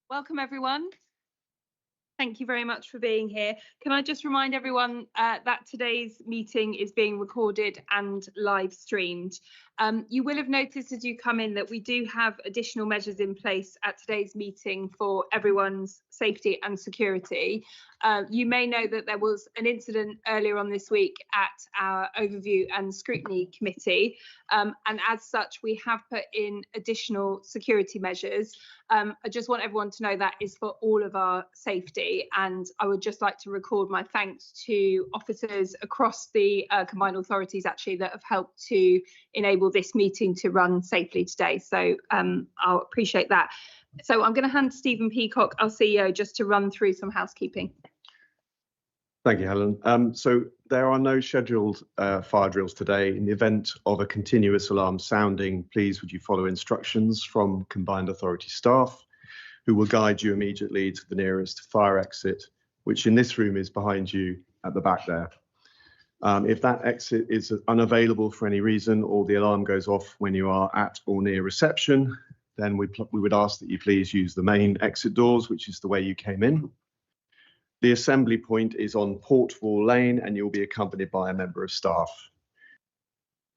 Welcome everyone. Thank you very much for being here. Can I just remind everyone that today's meeting is being recorded and live streamed. You will have noticed as you come in that we do have additional measures in place at today's meeting for everyone's safety and security. You may know that there was an incident earlier on this week at our Overview and Scrutiny Committee, and as such we have put in additional security measures. I just want everyone to know that is for all of our safety, and I would just like to record my thanks to officers across the combined authorities actually that have helped to enable this meeting to run safely today, so I'll appreciate that. So I'm going to hand to Stephen Peacock, our CEO, just to run through some housekeeping. Thank you, Helen. So there are no scheduled fire drills today. In the event of a continuous alarm sounding, please would you follow instructions from combined authority staff, who will guide you immediately to the nearest fire exit, which in this room is behind you at the back there. If that exit is unavailable for any reason, or the alarm goes off when you are at or near reception, then we would ask that you please use the main exit doors, which is the way you came in. The assembly point is on Portwall Lane, and you'll be accompanied by a member of staff.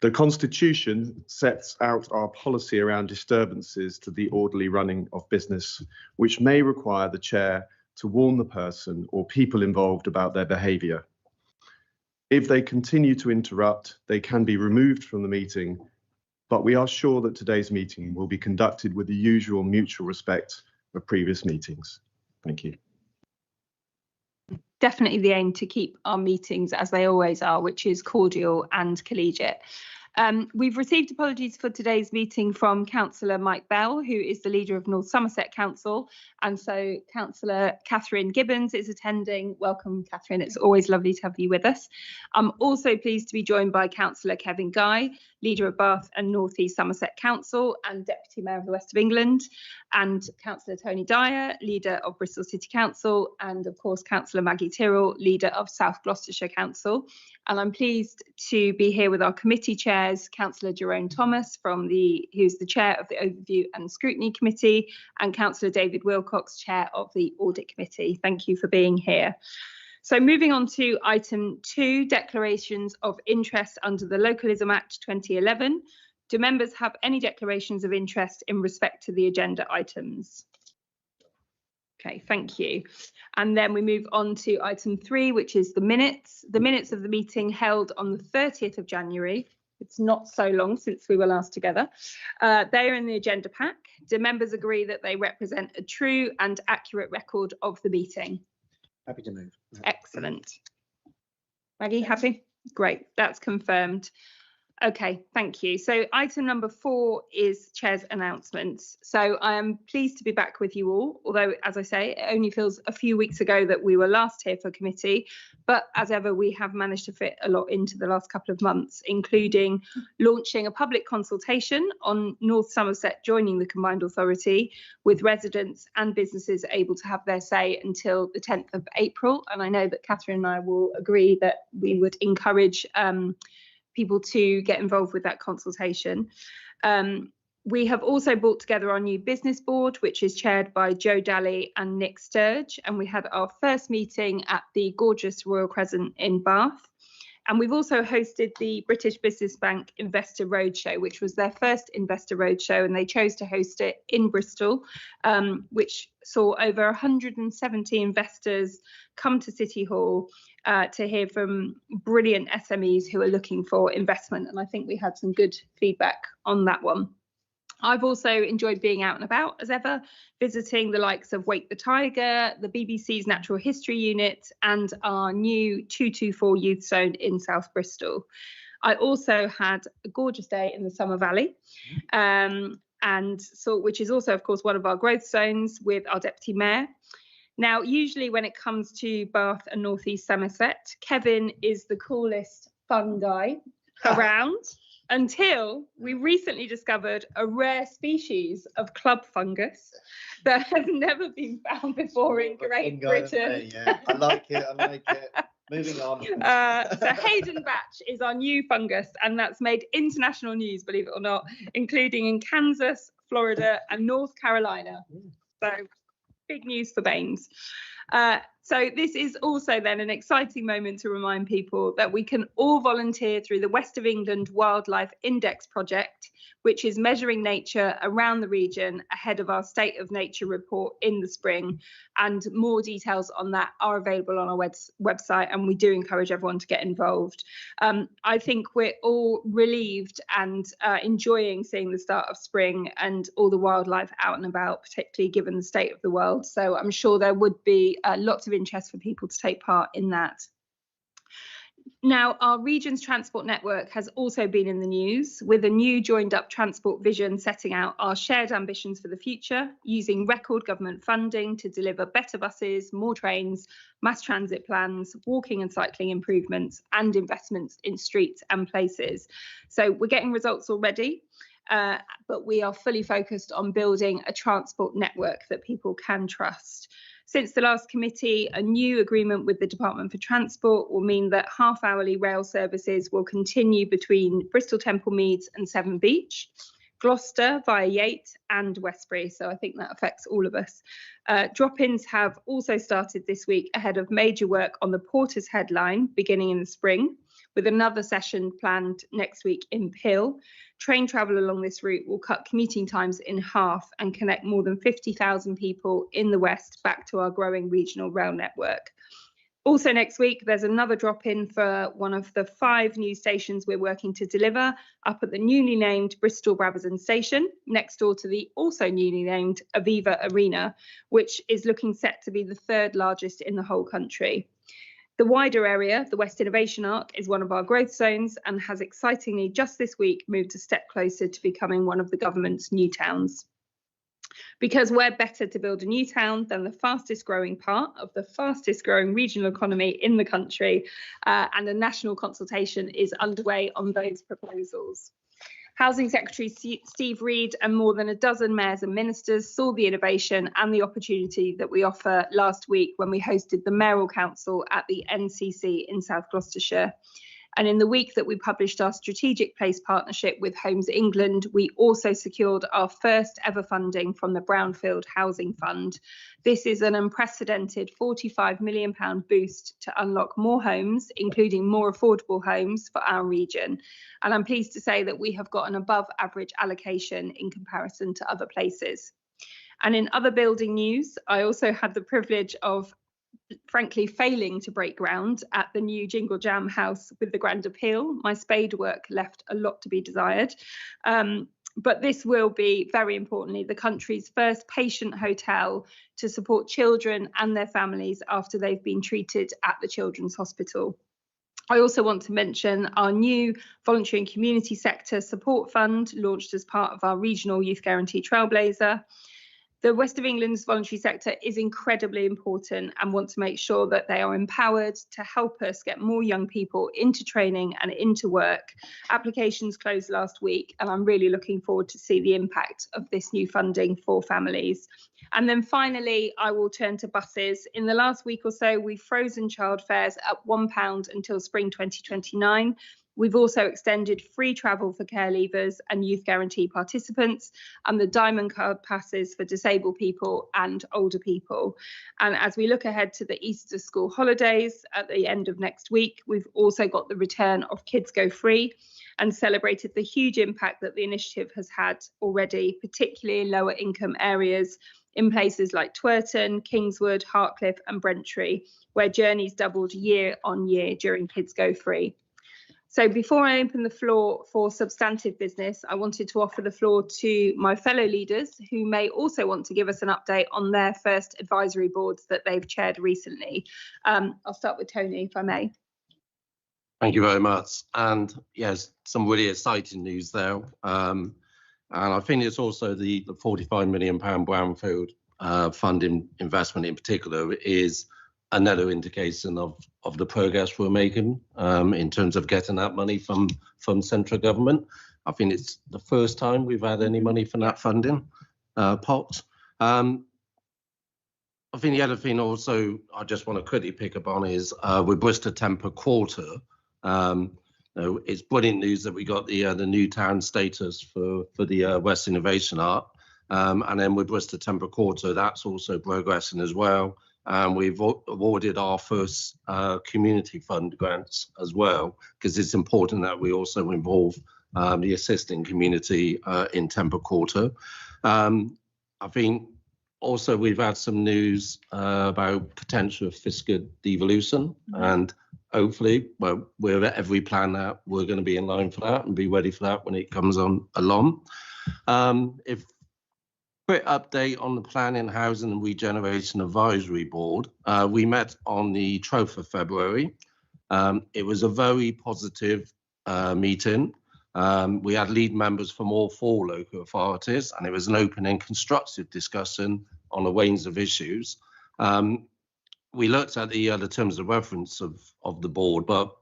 The Constitution sets out our policy around disturbances to the orderly running of business, which may require the chair to warn the person or people involved about their behaviour. If they continue to interrupt, they can be removed from the meeting, but we are sure that today's meeting will be conducted with the usual mutual respect of previous meetings. Thank you. Definitely the aim to keep our meetings as they always are, which is cordial and collegiate. We've received apologies for today's meeting from Councillor Mike Bell, who is the leader of North Somerset Council, and so Councillor Catherine Gibbons is attending. Welcome, Catherine. It's always lovely to have you with us. I'm also pleased to be joined by Councillor Kevin Guy, leader of Bath and North East Somerset Council and Deputy Mayor of the West of England, and Councillor Tony Dyer, leader of Bristol City Council, and of course Councillor Maggie Tyrrell, leader of South Gloucestershire Council. And I'm pleased to be here with our committee chairs, Councillor Jerome Thomas, who's the chair of the Overview and Scrutiny Committee, and Councillor David Wilcox, chair of the Audit Committee. Thank you for being here. So moving on to item 2, declarations of interest under the Localism Act 2011. Do members have any declarations of interest in respect to the agenda items? Okay, thank you. And then we move on to item 3, which is the minutes. The minutes of the meeting held on the 30th of January. It's not so long since we were last together. They are in the agenda pack. Do members agree that they represent a true and accurate record of the meeting? Happy to move. Excellent. Maggie, happy? Great, that's confirmed. Okay, thank you. So item number 4 is Chair's announcements. So I am pleased to be back with you all, although, as I say, it only feels a few weeks ago that we were last here for committee. But as ever, we have managed to fit a lot into the last couple of months, including launching a public consultation on North Somerset joining the combined authority, with residents and businesses able to have their say until the 10th of April. And I know that Catherine and I will agree that we would encourage people to get involved with that consultation. We have also brought together our new business board, which is chaired by Joe Daly and Nick Sturge, and we had our first meeting at the gorgeous Royal Crescent in Bath. And we've also hosted the British Business Bank Investor Roadshow, which was their first investor roadshow, and they chose to host it in Bristol, which saw over 170 investors come to City Hall to hear from brilliant SMEs who are looking for investment. And I think we had some good feedback on that one. I've also enjoyed being out and about as ever, visiting the likes of Wake the Tiger, the BBC's Natural History Unit, and our new 224 Youth Zone in South Bristol. I also had a gorgeous day in the Summer Valley, which is also, of course, one of our growth zones, with our Deputy Mayor. Now, usually when it comes to Bath and North East Somerset, Kevin is the coolest, fun guy around. Until we recently discovered a rare species of club fungus that has never been found before in Great Britain. Yeah, I like it. Moving on. So Hayden Batch is our new fungus, and that's made international news, believe it or not, including in Kansas, Florida, and North Carolina. So big news for Baines. So this is also then an exciting moment to remind people that we can all volunteer through the West of England Wildlife Index project, which is measuring nature around the region ahead of our State of Nature report in the spring. And more details on that are available on our website, and we do encourage everyone to get involved. I think we're all relieved and enjoying seeing the start of spring and all the wildlife out and about, particularly given the state of the world. So I'm sure there would be lots of interest for people to take part in that. Now, our region's transport network has also been in the news, with a new joined up transport vision setting out our shared ambitions for the future, using record government funding to deliver better buses, more trains, mass transit plans, walking and cycling improvements, and investments in streets and places. So we're getting results already, but we are fully focused on building a transport network that people can trust. Since the last committee, a new agreement with the Department for Transport will mean that half-hourly rail services will continue between Bristol Temple Meads and Severn Beach, Gloucester via Yate and Westbury. So I think that affects all of us. Drop-ins have also started this week ahead of major work on the Porter's Head line beginning in the spring, with another session planned next week in Pill. Train travel along this route will cut commuting times in half and connect more than 50,000 people in the West back to our growing regional rail network. Also next week, there's another drop-in for one of the 5 new stations we're working to deliver up at the newly named Bristol Brabazon station, next door to the also newly named Aviva Arena, which is looking set to be the 3rd largest in the whole country. The wider area, the West Innovation Arc, is one of our growth zones and has excitingly just this week moved a step closer to becoming one of the government's new towns. Because we're better to build a new town than the fastest growing part of the fastest growing regional economy in the country, and a national consultation is underway on those proposals. Housing Secretary Steve Reed and more than a dozen mayors and ministers saw the innovation and the opportunity that we offer last week when we hosted the Mayoral Council at the NCC in South Gloucestershire. And in the week that we published our strategic place partnership with Homes England, we also secured our first ever funding from the Brownfield Housing Fund. This is an unprecedented £45 million boost to unlock more homes, including more affordable homes for our region. And I'm pleased to say that we have got an above average allocation in comparison to other places. And in other building news, I also had the privilege of frankly failing to break ground at the new Jingle Jam house with the Grand Appeal. My spade work left a lot to be desired. But this will be, very importantly, the country's first patient hotel to support children and their families after they've been treated at the Children's Hospital. I also want to mention our new voluntary and community sector support fund launched as part of our regional youth guarantee Trailblazer. The West of England's voluntary sector is incredibly important and want to make sure that they are empowered to help us get more young people into training and into work. Applications closed last week, and I'm really looking forward to see the impact of this new funding for families. And then finally, I will turn to buses. In the last week or so, we've frozen child fares at £1 until spring 2029. We've also extended free travel for care leavers and youth guarantee participants, and the diamond card passes for disabled people and older people. And as we look ahead to the Easter school holidays at the end of next week, we've also got the return of Kids Go Free and celebrated the huge impact that the initiative has had already, particularly in lower income areas in places like Twerton, Kingswood, Hartcliffe and Brentry, where journeys doubled year on year during Kids Go Free. So before I open the floor for substantive business, I wanted to offer the floor to my fellow leaders who may also want to give us an update on their first advisory boards that they've chaired recently. I'll start with Tony, if I may. Thank you very much. And yes, some really exciting news there. And I think it's also the £45 million Brownfield funding investment in particular is another indication of the progress we're making in terms of getting that money from central government. I think it's the first time we've had any money from that funding pot. I think the other thing also I just want to quickly pick up on is with Bristol Temple Quarter, it's brilliant news that we got the new town status for the West Innovation Arc. And then with Worcester Temple Quarter, that's also progressing as well. And we've awarded our first community fund grants as well, because it's important that we also involve the assisting community in Temple Quarter. I think also we've had some news about potential fiscal devolution, and hopefully, well, we're at every plan that we're going to be in line for that and be ready for that when it comes on along. If quick update on the Planning, Housing and Regeneration Advisory Board. We met on the 12th of February. It was a very positive meeting. We had lead members from all 4 local authorities, and it was an open and constructive discussion on a range of issues. We looked at the terms of reference of the board, but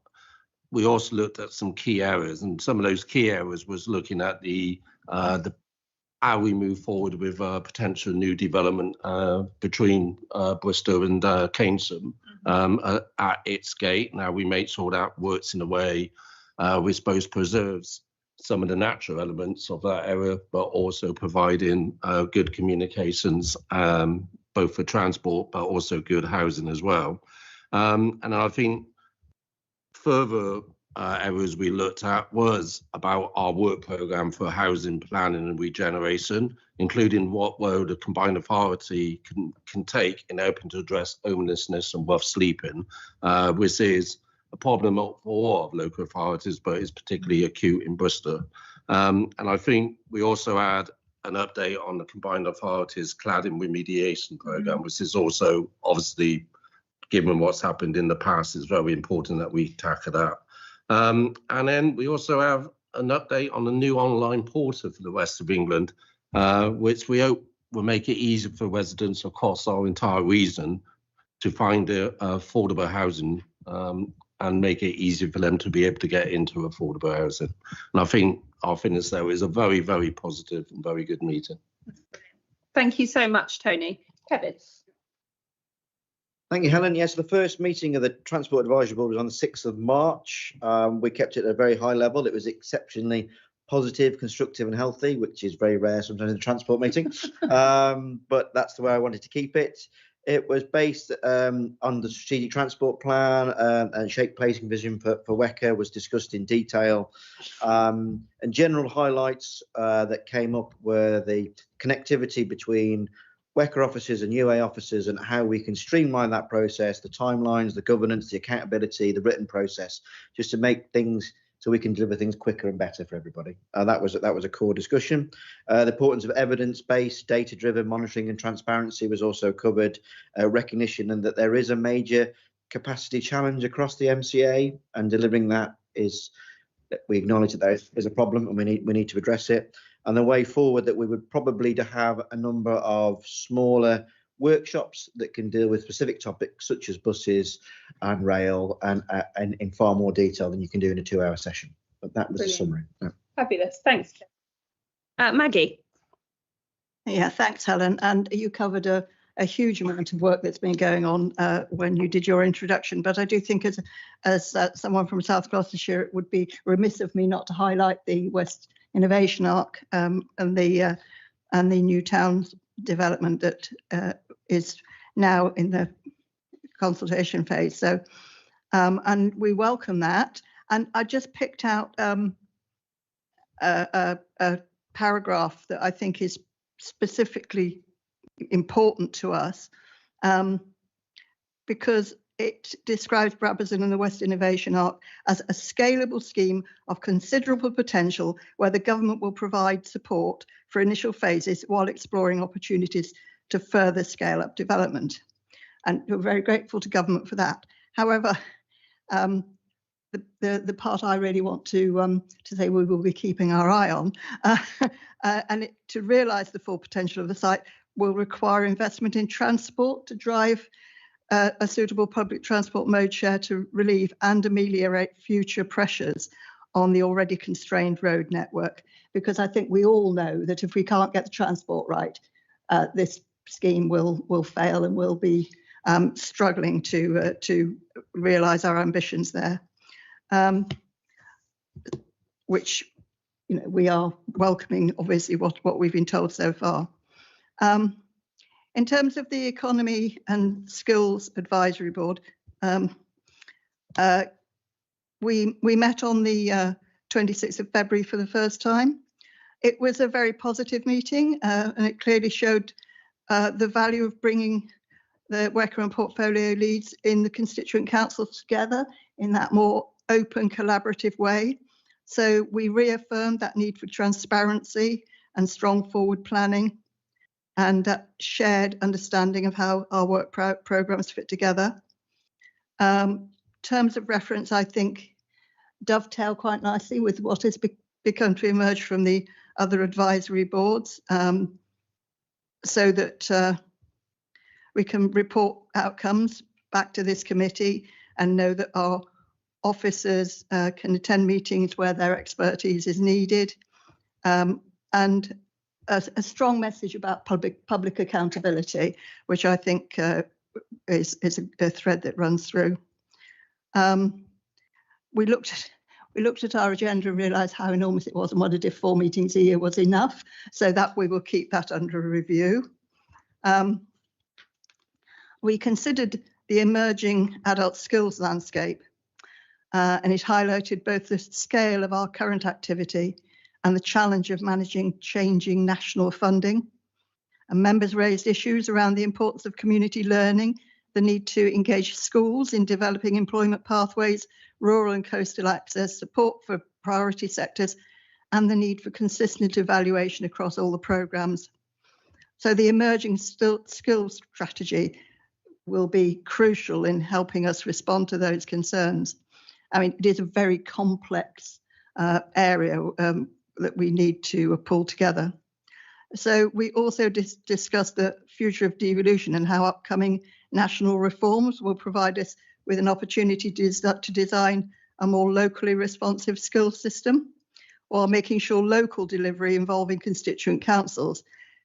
we also looked at some key areas, and some of those key areas was looking at the how we move forward with potential new development between Bristol and Keynsham at its gate. Now we make sure that works in a way we suppose preserves some of the natural elements of that area, but also providing good communications, both for transport, but also good housing as well. And I think further areas we looked at was about our work programme for housing planning and regeneration, including what role the combined authority can take in helping to address homelessness and rough sleeping, which is a problem for all of local authorities, but is particularly acute in Bristol. And I think we also had an update on the combined authorities cladding remediation programme, which is also obviously, given what's happened in the past, is very important that we tackle that. And then we also have an update on the new online portal for the West of England, which we hope will make it easier for residents across our entire region to find affordable housing and make it easier for them to be able to get into affordable housing. And I think our finish there is a very, very positive and very good meeting. Thank you so much, Tony. Kevin. Thank you, Helen. Yes, the first meeting of the Transport Advisory Board was on the 6th of March. We kept it at a very high level. It was exceptionally positive, constructive and healthy, which is very rare sometimes in a transport meeting. But that's the way I wanted to keep it. It was based on the strategic transport plan, and shape placing vision for WECA was discussed in detail. And general highlights that came up were the connectivity between WECA officers and UA officers and how we can streamline that process, the timelines, the governance, the accountability, the written process, just to make things so we can deliver things quicker and better for everybody. That was a core discussion. The importance of evidence-based, data-driven monitoring and transparency was also covered. Recognition and that there is a major capacity challenge across the MCA, and delivering that is, we acknowledge that there is a problem and we need to address it. And the way forward, that we would probably to have a number of smaller workshops that can deal with specific topics such as buses and rail and in far more detail than you can do in a 2-hour session. But that was a summary. Yeah. Fabulous. Thanks. Maggie. Yeah, thanks, Helen. And you covered a huge amount of work that's been going on when you did your introduction. But I do think as someone from South Gloucestershire, it would be remiss of me not to highlight the West Innovation Arc and the new towns development that is now in the consultation phase. So, and we welcome that. And I just picked out a paragraph that I think is specifically important to us, because it describes Brabazon and the West Innovation Arc as a scalable scheme of considerable potential where the government will provide support for initial phases while exploring opportunities to further scale up development. And we're very grateful to government for that. However, the part I really want to say we will be keeping our eye on, to realise the full potential of the site will require investment in transport to drive a suitable public transport mode share to relieve and ameliorate future pressures on the already constrained road network. Because I think we all know that if we can't get the transport right, this scheme will fail and we'll be struggling to realise our ambitions there, which we are welcoming, obviously, what we've been told so far. In terms of the Economy and Skills Advisory Board, we met on the 26th of February for the first time. It was a very positive meeting, and it clearly showed the value of bringing the worker and portfolio leads in the constituent councils together in that more open, collaborative way. So we reaffirmed that need for transparency and strong forward planning, and that shared understanding of how our work programs fit together. Terms of reference, I think, dovetail quite nicely with what has begun to emerge from the other advisory boards, so that we can report outcomes back to this committee and know that our officers can attend meetings where their expertise is needed, and a strong message about public accountability, which I think is a thread that runs through. We looked at our agenda and realised how enormous it was and wondered if 4 meetings a year was enough, so that we will keep that under review. We considered the emerging adult skills landscape, and it highlighted both the scale of our current activity and the challenge of managing changing national funding. And members raised issues around the importance of community learning, the need to engage schools in developing employment pathways, rural and coastal access, support for priority sectors, and the need for consistent evaluation across all the programmes. So the emerging skills strategy will be crucial in helping us respond to those concerns. I mean, it is a very complex area that we need to pull together. So we also discussed the future of devolution and how upcoming national reforms will provide us with an opportunity to design a more locally responsive skills system, while making sure local delivery involving constituent councils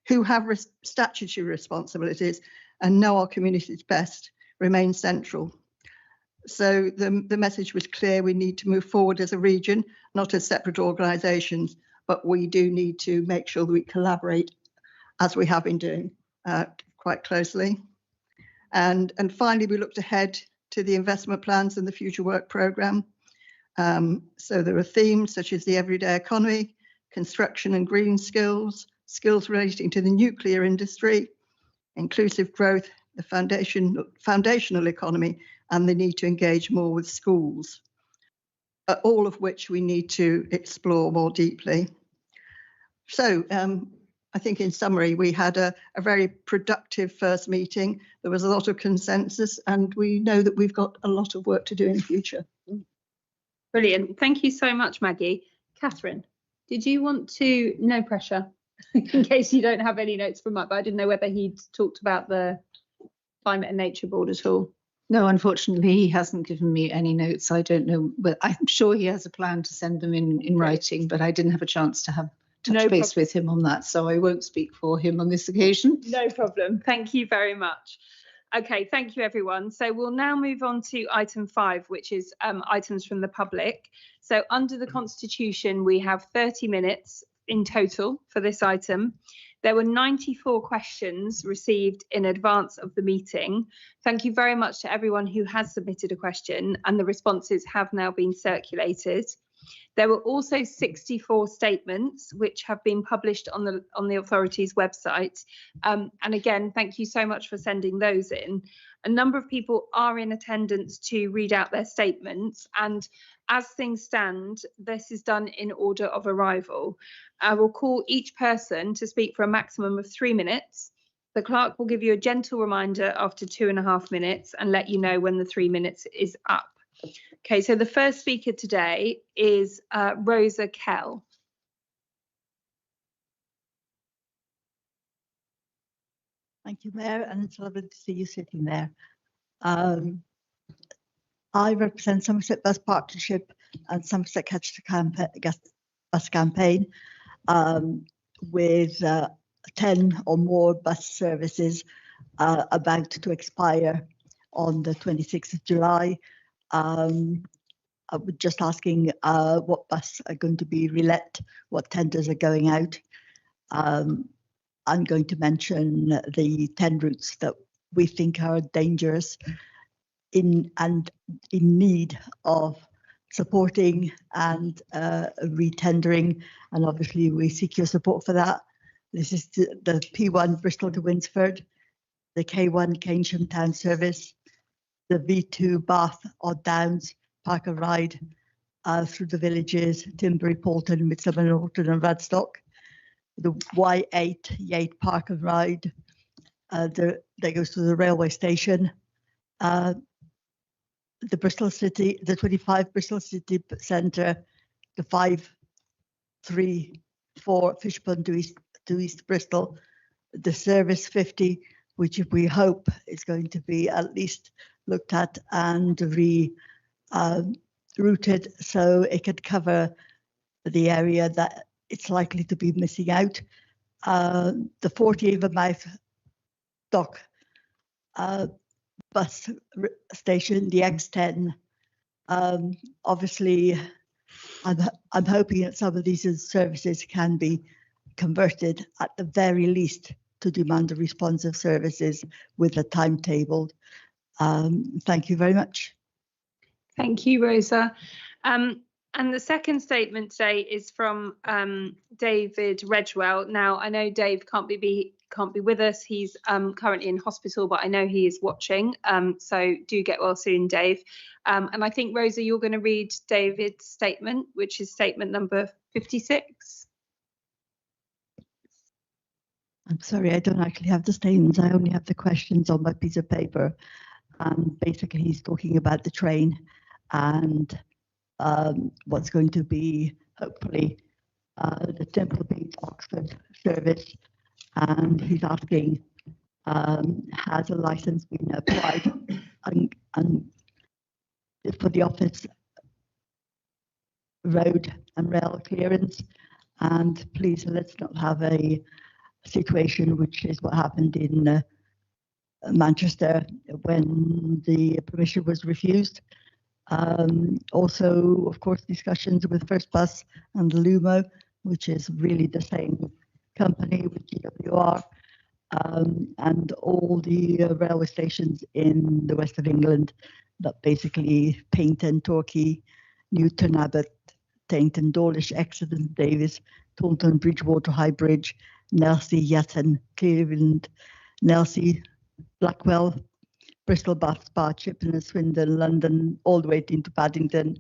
who have statutory responsibilities and know our communities best remains central. So the message was clear: we need to move forward as a region, not as separate organisations, but we do need to make sure that we collaborate, as we have been doing, quite closely. And finally, we looked ahead to the investment plans and the future work programme. So there are themes such as the everyday economy, construction and green skills, skills relating to the nuclear industry, inclusive growth, the foundational economy, and the need to engage more with schools, all of which we need to explore more deeply. So I think in summary, we had a very productive first meeting. There was a lot of consensus, and we know that we've got a lot of work to do in the future. Brilliant. Thank you so much, Maggie. Catherine, did you want to, no pressure, in case you don't have any notes from Mike, but I didn't know whether he'd talked about the Climate and Nature Board at all. No, unfortunately, he hasn't given me any notes. I don't know, but I'm sure he has a plan to send them in writing, but I didn't have a chance to have touch base with him on that, so I won't speak for him on this occasion. No problem. Thank you very much. Okay, thank you, everyone. So we'll now move on to item 5, which is items from the public. So under the Constitution, we have 30 minutes in total for this item. There were 94 questions received in advance of the meeting. Thank you very much to everyone who has submitted a question, and the responses have now been circulated. There were also 64 statements which have been published on the authority's website. And again, thank you so much for sending those in. A number of people are in attendance to read out their statements, and as things stand, this is done in order of arrival. I will call each person to speak for a maximum of 3 minutes. The clerk will give you a gentle reminder after 2.5 minutes and let you know when the 3 minutes is up. Okay, so the first speaker today is Rosa Kell. Thank you, Mayor, and it's lovely to see you sitting there. I represent Somerset Bus Partnership and Somerset Catch the Bus Campaign, with 10 or more bus services about to expire on the 26th of July. I was just asking what bus are going to be relet, what tenders are going out. I'm going to mention the 10 routes that we think are dangerous in need of supporting and retendering, and obviously we seek your support for that. This is the P1 Bristol to Winsford, the K1 Keynsham Town Service, the V2 Bath Odd Downs Park and Ride through the villages, Timbury, Poulton, Midsummer Norton and Radstock, the Y8 Yate Park and Ride that goes to the railway station, the Bristol City, the 25 Bristol City Centre, the 534 Fishburn to East Bristol, the Service 50, which we hope is going to be at least looked at and routed so it could cover the area that it's likely to be missing out. The 40 Avonmouth Dock bus station, the X10. Obviously, I'm hoping that some of these services can be converted at the very least to demand a responsive services with a timetable. Thank you very much. Thank you, Rosa. And the second statement today is from David Redgewell. Now, I know Dave can't be with us. He's currently in hospital, but I know he is watching. So do get well soon, Dave. And I think, Rosa, you're going to read David's statement, which is statement number 56. I'm sorry, I don't actually have the statements. I only have the questions on my piece of paper. Basically, he's talking about the train and what's going to be, hopefully, the Temple Oxford service. And he's asking, has a license been applied and for the office road and rail clearance? And please, let's not have a situation which is what happened in Manchester when the permission was refused. Also, of course, discussions with First Bus and Lumo, which is really the same company with GWR, and all the railway stations in the west of England, that basically Paignton, Torquay, Newton Abbot, Tainton, Dawlish, Exeter, Davis, Taunton, Bridgewater, High Bridge, Nelsey, Yatton, Cleveland, Nelsey, Blackwell, Bristol, Bath, Spa, Chippenham, Swindon, London, all the way into Paddington,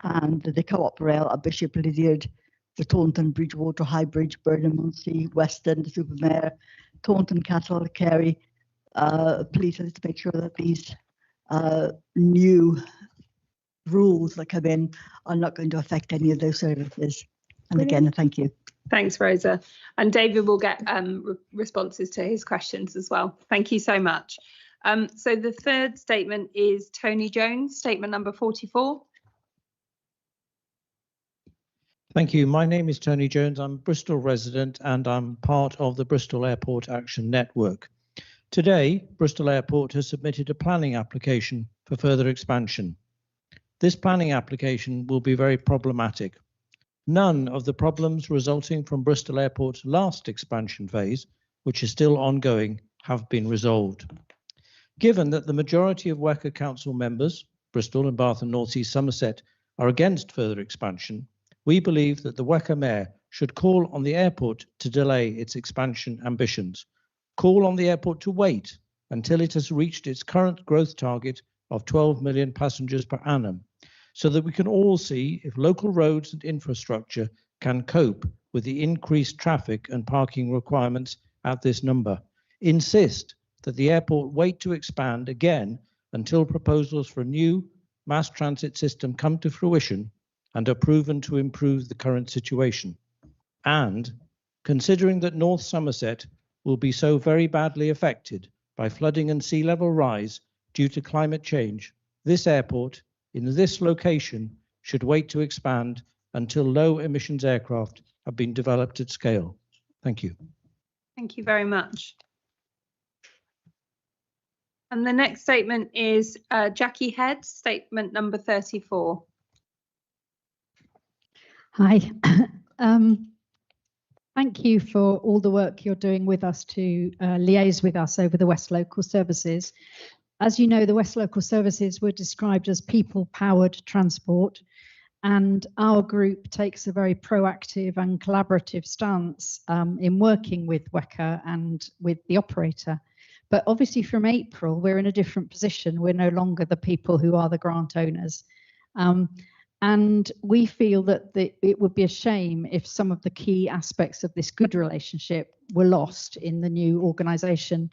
and the Co-op Rail at Bishop Lydiard, the Taunton, Bridgewater, High Bridge, Burnham-on-Sea, Weston, the Supermare, Taunton, Castle, Kerry. Please, let's make sure that these new rules that come in are not going to affect any of those services. And again, thank you. Thanks, Rosa. And David will get responses to his questions as well. Thank you so much. So the third statement is Tony Jones, statement number 44. Thank you. My name is Tony Jones. I'm a Bristol resident and I'm part of the Bristol Airport Action Network. Today, Bristol Airport has submitted a planning application for further expansion. This planning application will be very problematic. None of the problems resulting from Bristol Airport's last expansion phase, which is still ongoing, have been resolved. Given that the majority of WECA Council members, Bristol and Bath and North East Somerset, are against further expansion, we believe that the WECA Mayor should call on the airport to delay its expansion ambitions, call on the airport to wait until it has reached its current growth target of 12 million passengers per annum, so that we can all see if local roads and infrastructure can cope with the increased traffic and parking requirements at this number. Insist that the airport wait to expand again until proposals for a new mass transit system come to fruition and are proven to improve the current situation. And considering that North Somerset will be so very badly affected by flooding and sea level rise due to climate change, this airport in this location should wait to expand until low emissions aircraft have been developed at scale. Thank you. Thank you very much. And the next statement is Jackie Head, statement number 34. Hi. Thank you for all the work you're doing with us to liaise with us over the West Local Services. As you know, the West Local Services were described as people-powered transport, and our group takes a very proactive and collaborative stance in working with WECA and with the operator. But obviously from April, we're in a different position. We're no longer the people who are the grant owners. And we feel that it would be a shame if some of the key aspects of this good relationship were lost in the new organisation.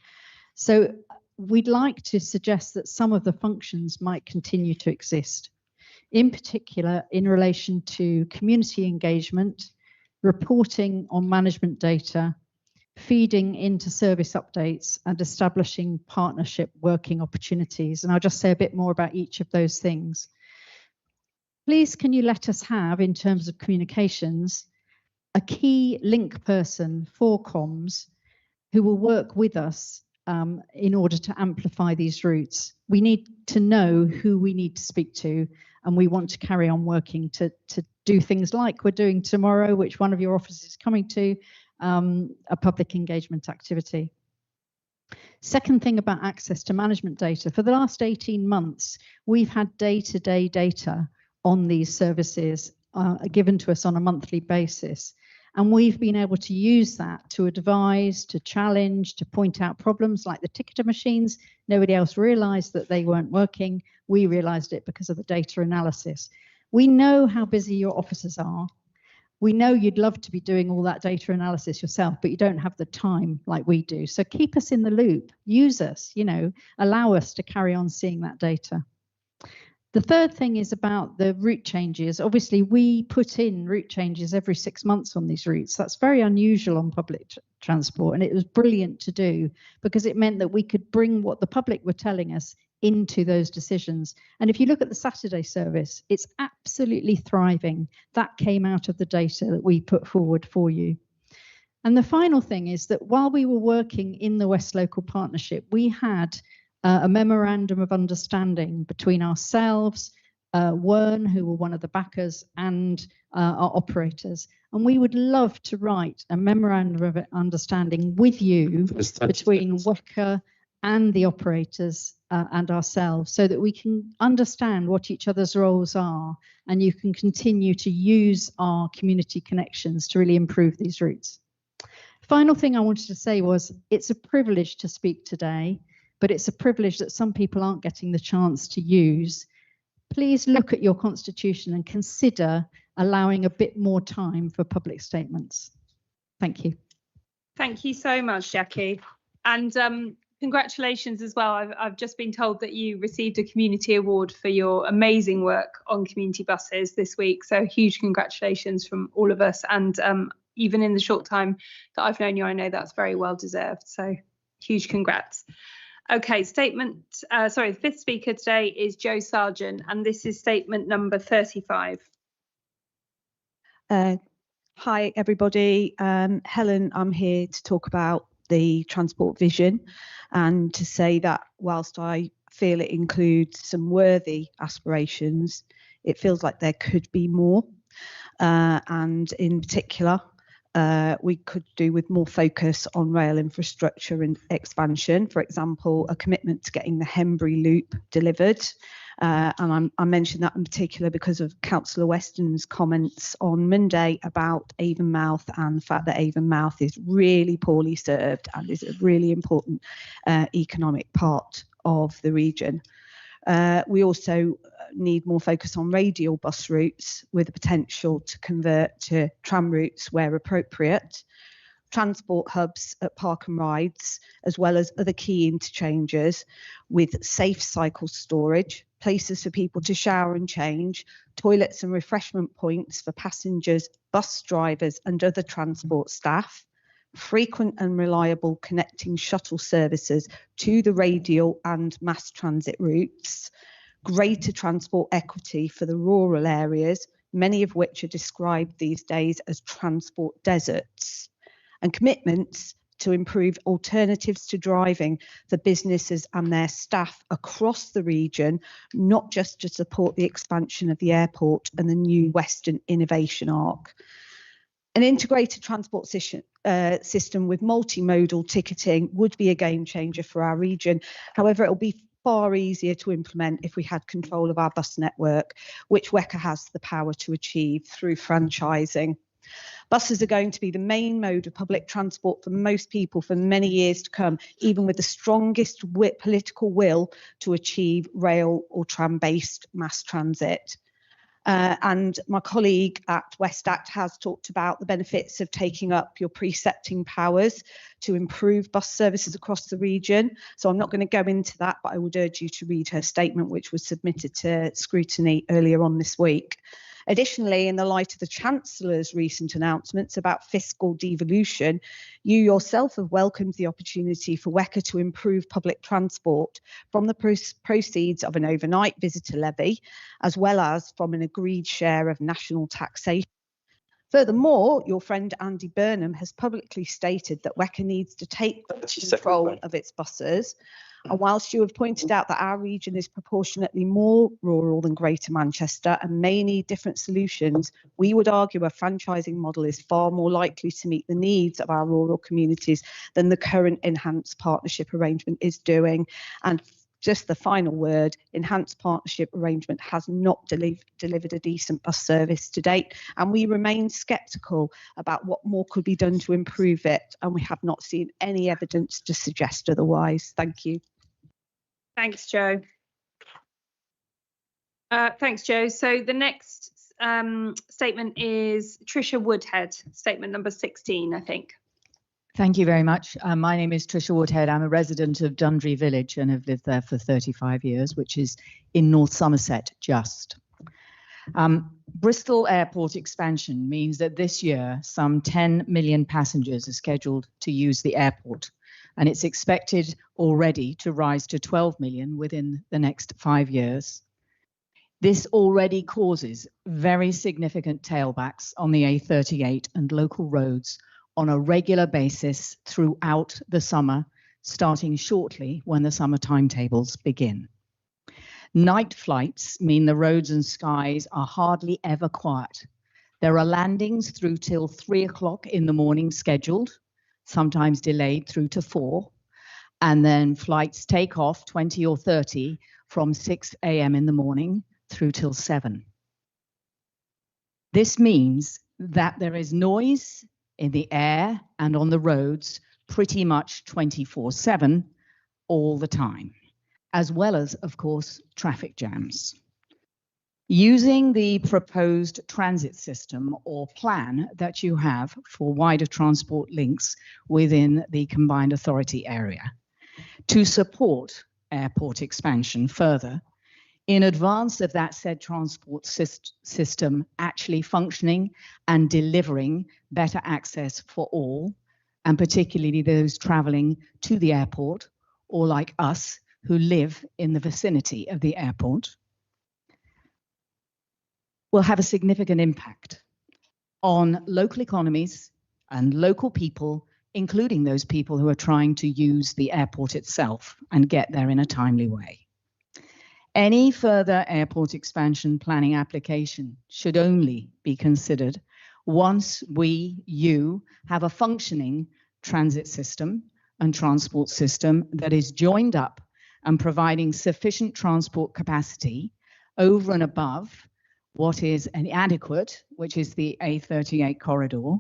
So we'd like to suggest that some of the functions might continue to exist, in particular in relation to community engagement, reporting on management data, feeding into service updates, and establishing partnership working opportunities. And I'll just say a bit more about each of those things. Please, can you let us have, in terms of communications, a key link person for comms who will work with us in order to amplify these routes. We need to know who we need to speak to, and we want to carry on working to do things like we're doing tomorrow, which one of your offices is coming to, a public engagement activity. Second thing about access to management data. For the last 18 months, we've had day-to-day data on these services given to us on a monthly basis. And we've been able to use that to advise, to challenge, to point out problems like the ticketer machines. Nobody else realized that they weren't working. We realized it because of the data analysis. We know how busy your officers are. We know you'd love to be doing all that data analysis yourself, but you don't have the time like we do. So keep us in the loop, use us, allow us to carry on seeing that data. The third thing is about the route changes. Obviously, we put in route changes every 6 months on these routes. That's very unusual on public transport, and it was brilliant to do because it meant that we could bring what the public were telling us into those decisions. And if you look at the Saturday service, it's absolutely thriving. That came out of the data that we put forward for you. And the final thing is that while we were working in the West Local Partnership, we had a memorandum of understanding between ourselves, Wern, who were one of the backers, and our operators. And we would love to write a memorandum of understanding with you between WECA and the operators and ourselves, so that we can understand what each other's roles are, and you can continue to use our community connections to really improve these routes. Final thing I wanted to say was, it's a privilege to speak today, but it's a privilege that some people aren't getting the chance to use. Please look at your constitution and consider allowing a bit more time for public statements. Thank you. Thank you so much, Jackie. And congratulations as well. I've just been told that you received a community award for your amazing work on community buses this week. So huge congratulations from all of us. And even in the short time that I've known you, I know that's very well deserved. So huge congrats. Okay, the fifth speaker today is Jo Sargent, and this is statement number 35. Hi, everybody. Helen, I'm here to talk about the transport vision and to say that whilst I feel it includes some worthy aspirations, it feels like there could be more. And in particular, we could do with more focus on rail infrastructure and expansion. For example, a commitment to getting the Henbury Loop delivered. And I mention that in particular because of Councillor Weston's comments on Monday about Avonmouth and the fact that Avonmouth is really poorly served and is a really important economic part of the region. We also need more focus on radial bus routes with the potential to convert to tram routes where appropriate, transport hubs at park and rides, as well as other key interchanges with safe cycle storage, places for people to shower and change, toilets and refreshment points for passengers, bus drivers and other transport staff, frequent and reliable connecting shuttle services to the radial and mass transit routes, greater transport equity for the rural areas, many of which are described these days as transport deserts, and commitments to improve alternatives to driving for businesses and their staff across the region, not just to support the expansion of the airport and the new Western Innovation Arc. An integrated transport system with multimodal ticketing would be a game changer for our region. However, it will be far easier to implement if we had control of our bus network, which WECA has the power to achieve through franchising. Buses are going to be the main mode of public transport for most people for many years to come, even with the strongest political will to achieve rail or tram-based mass transit. And my colleague at West Act has talked about the benefits of taking up your precepting powers to improve bus services across the region. So I'm not going to go into that, but I would urge you to read her statement, which was submitted to Scrutiny earlier on this week. Additionally, in the light of the Chancellor's recent announcements about fiscal devolution, you yourself have welcomed the opportunity for WECA to improve public transport from the proceeds of an overnight visitor levy, as well as from an agreed share of national taxation. Furthermore, your friend Andy Burnham has publicly stated that WECA needs to take control of its buses. And whilst you have pointed out that our region is proportionately more rural than Greater Manchester and may need different solutions, we would argue a franchising model is far more likely to meet the needs of our rural communities than the current enhanced partnership arrangement is doing. And just the final word, enhanced partnership arrangement has not delivered a decent bus service to date, and we remain sceptical about what more could be done to improve it, and we have not seen any evidence to suggest otherwise. Thank you. Thanks, Jo. Thanks, Jo. So the next statement is Tricia Woodhead, statement number 16, I think. Thank you very much. My name is Tricia Woodhead. I'm a resident of Dundry Village and have lived there for 35 years, which is in North Somerset, just. Bristol Airport expansion means that this year some 10 million passengers are scheduled to use the airport, and it's expected already to rise to 12 million within the next 5 years. This already causes very significant tailbacks on the A38 and local roads on a regular basis throughout the summer, starting shortly when the summer timetables begin. Night flights mean the roads and skies are hardly ever quiet. There are landings through till 3 o'clock in the morning scheduled, sometimes delayed through to 4, and then flights take off 20 or 30 from 6 a.m. in the morning through till 7. This means that there is noise in the air and on the roads pretty much 24/7 all the time, as well as, of course, traffic jams. Using the proposed transit system or plan that you have for wider transport links within the combined authority area to support airport expansion further, in advance of that said transport system actually functioning and delivering better access for all, and particularly those travelling to the airport or like us who live in the vicinity of the airport, will have a significant impact on local economies and local people, including those people who are trying to use the airport itself and get there in a timely way. Any further airport expansion planning application should only be considered once you have a functioning transit system and transport system that is joined up and providing sufficient transport capacity over and above what is inadequate, which is the A38 corridor,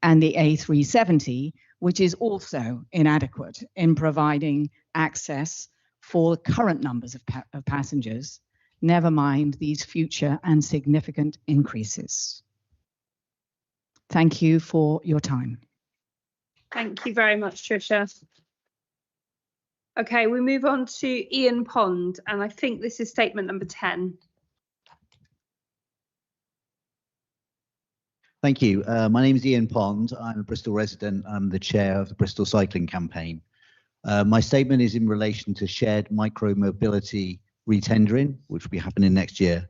and the A370, which is also inadequate in providing access for the current numbers of passengers, never mind these future and significant increases. Thank you for your time. Thank you very much, Tricia. Okay, we move on to Ian Pond, and I think this is statement number 10. Thank you. My name is Ian Pond. I'm a Bristol resident. I'm the chair of the Bristol Cycling Campaign. My statement is in relation to shared micro-mobility retendering, which will be happening next year.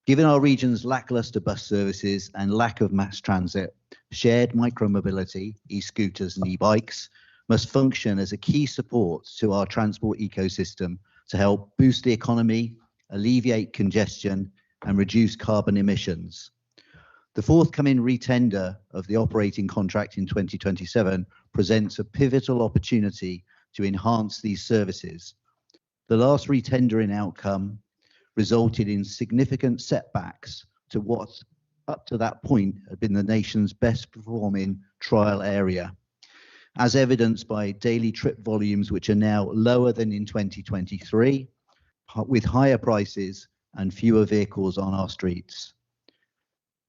Given our region's lackluster bus services and lack of mass transit, shared micro-mobility, e-scooters and e-bikes, must function as a key support to our transport ecosystem to help boost the economy, alleviate congestion, and reduce carbon emissions. The forthcoming retender of the operating contract in 2027 presents a pivotal opportunity to enhance these services. The last retendering outcome resulted in significant setbacks to what up to that point had been the nation's best performing trial area, as evidenced by daily trip volumes which are now lower than in 2023, with higher prices and fewer vehicles on our streets.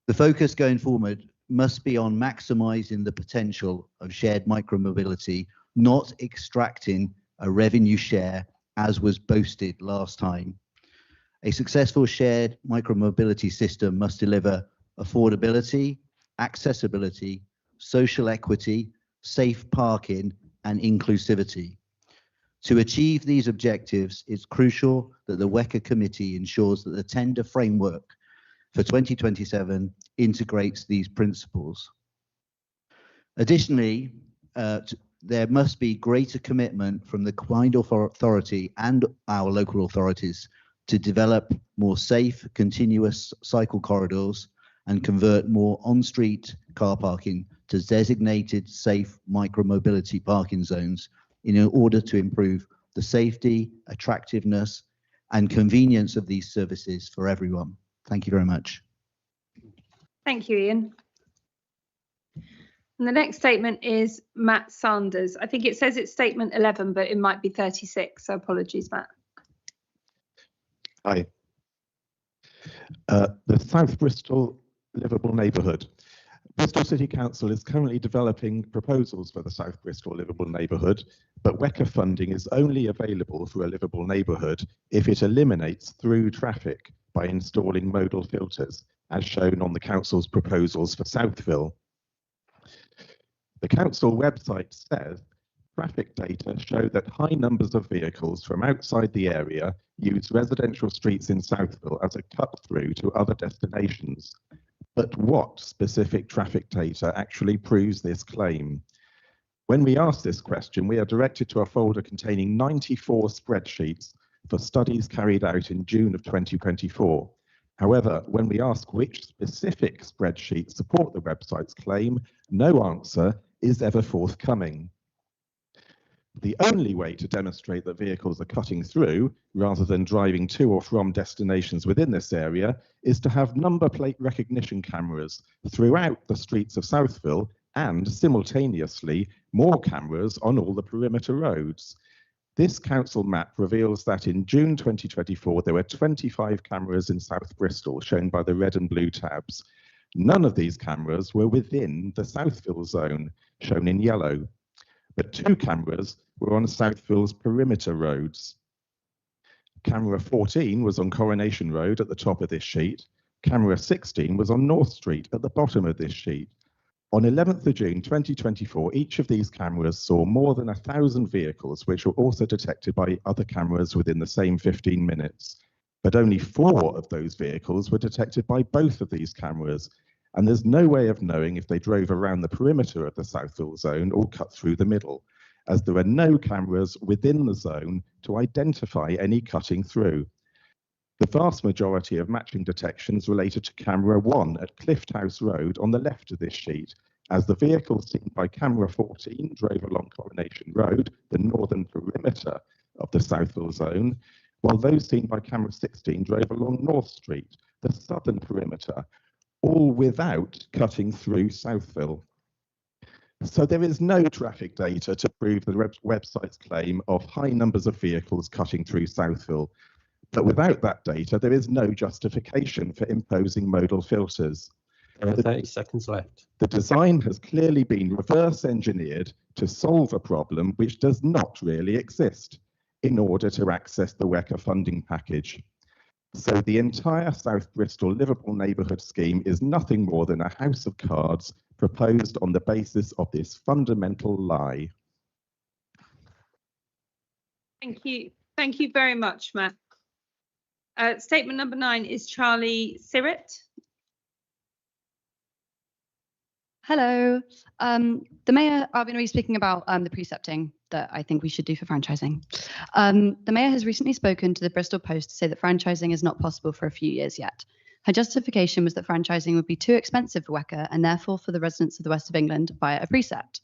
The focus going forward must be on maximising the potential of shared micromobility, not extracting a revenue share as was boasted last time. A successful shared micromobility system must deliver affordability, accessibility, social equity, safe parking, and inclusivity. To achieve these objectives, it's crucial that the WECA committee ensures that the tender framework for 2027 integrates these principles. Additionally, there must be greater commitment from the combined authority and our local authorities to develop more safe, continuous cycle corridors and convert more on-street car parking to designated safe micromobility parking zones in order to improve the safety, attractiveness, and convenience of these services for everyone. Thank you very much. Thank you, Ian. And the next statement is Matt Sanders. I think it says it's statement 11, but it might be 36. So apologies, Matt. Hi. The South Bristol livable neighbourhood. Bristol City Council is currently developing proposals for the South Bristol livable neighbourhood, but WECA funding is only available for a livable neighbourhood if it eliminates through traffic by installing modal filters, as shown on the council's proposals for Southville. The council website says traffic data show that high numbers of vehicles from outside the area use residential streets in Southville as a cut-through to other destinations. But what specific traffic data actually proves this claim? When we ask this question, we are directed to a folder containing 94 spreadsheets for studies carried out in June of 2024. However, when we ask which specific spreadsheets support the website's claim, no answer is ever forthcoming. The only way to demonstrate that vehicles are cutting through, rather than driving to or from destinations within this area, is to have number plate recognition cameras throughout the streets of Southville and, simultaneously, more cameras on all the perimeter roads. This council map reveals that in June 2024, there were 25 cameras in South Bristol, shown by the red and blue tabs. None of these cameras were within the Southville zone, shown in yellow, but 2 cameras were on Southville's perimeter roads. Camera 14 was on Coronation Road at the top of this sheet. Camera 16 was on North Street at the bottom of this sheet. On 11th of June 2024, each of these cameras saw more than 1,000 vehicles, which were also detected by other cameras within the same 15 minutes. But only 4 of those vehicles were detected by both of these cameras, and there's no way of knowing if they drove around the perimeter of the Southville zone or cut through the middle, as there were no cameras within the zone to identify any cutting through. The vast majority of matching detections related to camera 1 at Clift House Road on the left of this sheet, as the vehicles seen by camera 14 drove along Coronation Road, the northern perimeter of the Southville zone, while those seen by camera 16 drove along North Street, the southern perimeter, all without cutting through Southville. So there is no traffic data to prove the website's claim of high numbers of vehicles cutting through Southville. But without that data, there is no justification for imposing modal filters. 30 seconds left. The design has clearly been reverse engineered to solve a problem which does not really exist in order to access the WECA funding package. So the entire South Bristol livable neighbourhood scheme is nothing more than a house of cards proposed on the basis of this fundamental lie. Thank you. Thank you very much, Matt. Statement number 9 is Charlie Sirrett. Hello. The Mayor, I'm going to be speaking about the precepting that I think we should do for franchising. The Mayor has recently spoken to the Bristol Post to say that franchising is not possible for a few years yet. Her justification was that franchising would be too expensive for WECA and therefore for the residents of the West of England via a precept.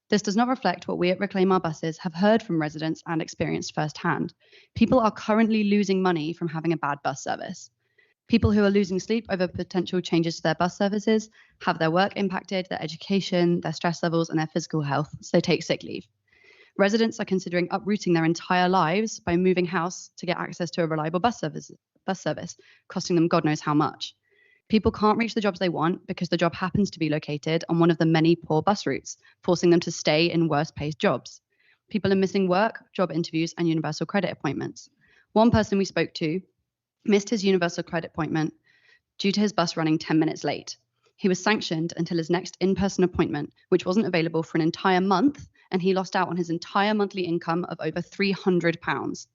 This does not reflect what we at Reclaim Our Buses have heard from residents and experienced firsthand. People are currently losing money from having a bad bus service. People who are losing sleep over potential changes to their bus services have their work impacted, their education, their stress levels, and their physical health, so they take sick leave. Residents are considering uprooting their entire lives by moving house to get access to a reliable bus service, costing them God knows how much. People can't reach the jobs they want because the job happens to be located on one of the many poor bus routes, forcing them to stay in worse paid jobs. People are missing work, job interviews, and universal credit appointments. One person we spoke to missed his universal credit appointment due to his bus running 10 minutes late. He was sanctioned until his next in-person appointment, which wasn't available for an entire month, and he lost out on his entire monthly income of over £300.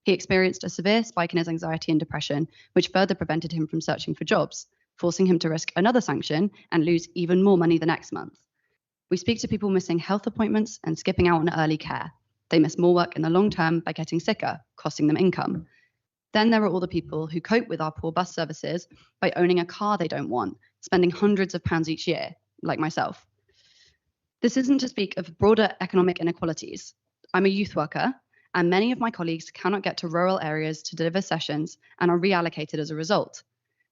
He experienced a severe spike in his anxiety and depression, which further prevented him from searching for jobs, forcing him to risk another sanction and lose even more money the next month. We speak to people missing health appointments and skipping out on early care. They miss more work in the long term by getting sicker, costing them income. Then there are all the people who cope with our poor bus services by owning a car they don't want, spending hundreds of pounds each year, like myself. This isn't to speak of broader economic inequalities. I'm a youth worker, and many of my colleagues cannot get to rural areas to deliver sessions and are reallocated as a result.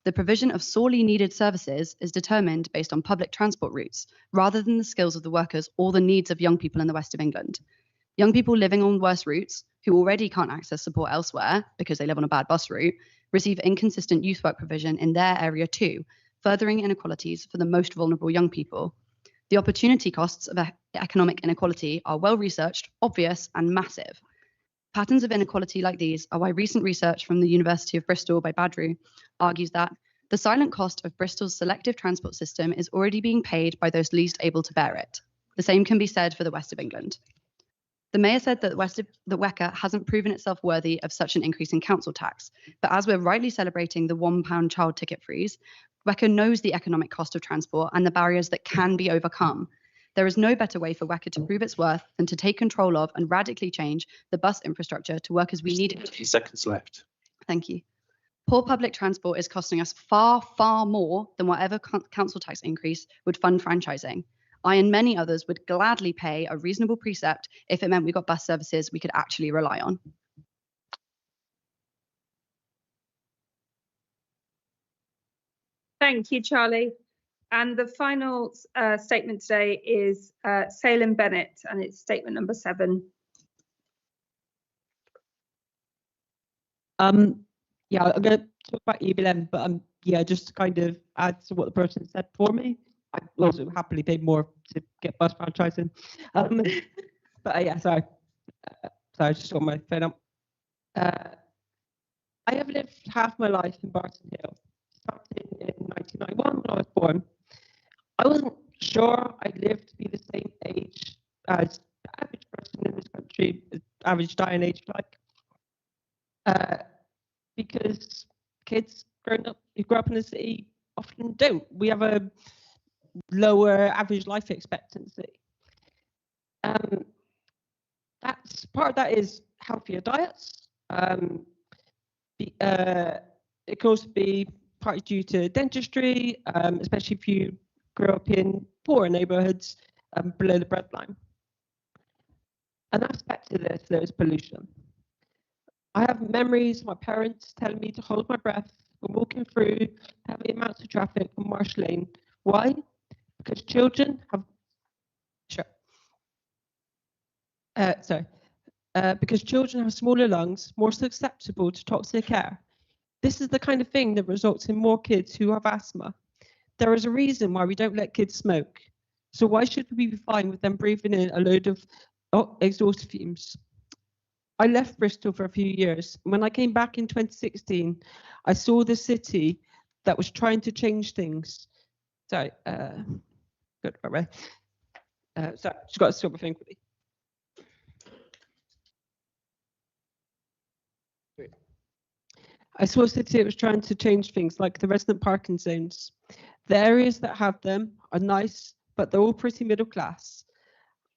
The provision of sorely needed services is determined based on public transport routes, rather than the skills of the workers or the needs of young people in the West of England. Young people living on worse routes, who already can't access support elsewhere because they live on a bad bus route, receive inconsistent youth work provision in their area too, furthering inequalities for the most vulnerable young people. The opportunity costs of economic inequality are well researched, obvious, and massive. Patterns of inequality like these are why recent research from the University of Bristol by Badru argues that the silent cost of Bristol's selective transport system is already being paid by those least able to bear it. The same can be said for the West of England. The Mayor said that the WECA hasn't proven itself worthy of such an increase in council tax, but as we're rightly celebrating the £1 child ticket freeze, WECA knows the economic cost of transport and the barriers that can be overcome. There is no better way for WECA to prove its worth than to take control of and radically change the bus infrastructure to work as we need it. 50 seconds left. Thank you. Poor public transport is costing us far, far more than whatever council tax increase would fund franchising. I and many others would gladly pay a reasonable precept if it meant we got bus services we could actually rely on. Thank you, Charlie. And the final statement today is Salem Bennett, and it's statement number 7. Yeah, I'm going to talk about EBLM, but yeah, just to kind of add to what the person said for me. I also happily pay more to get bus franchising. But yeah, sorry, I just got my phone up. I have lived half my life in Barton Hill, starting in 1991 when I was born. I wasn't sure I'd live to be the same age as the average person in this country, the average dying age, because kids who grow up in the city often don't. We have a lower average life expectancy. That's part of that is healthier diets. It can also be partly due to dentistry, especially if you grew up in poorer neighbourhoods below the breadline. An aspect of this, though, is pollution. I have memories of my parents telling me to hold my breath when walking through heavy amounts of traffic on Marsh Lane. Why? Because children have because children have smaller lungs, more susceptible to toxic air. This is the kind of thing that results in more kids who have asthma. There is a reason why we don't let kids smoke. So why should we be fine with them breathing in a load of exhaust fumes? I left Bristol for a few years. When I came back in 2016, I saw the city that was trying to change things. Sorry, good, right. Sorry, just got to stop my thing quickly. I saw a city that was trying to change things, like the resident parking zones. The areas that have them are nice, but they're all pretty middle class.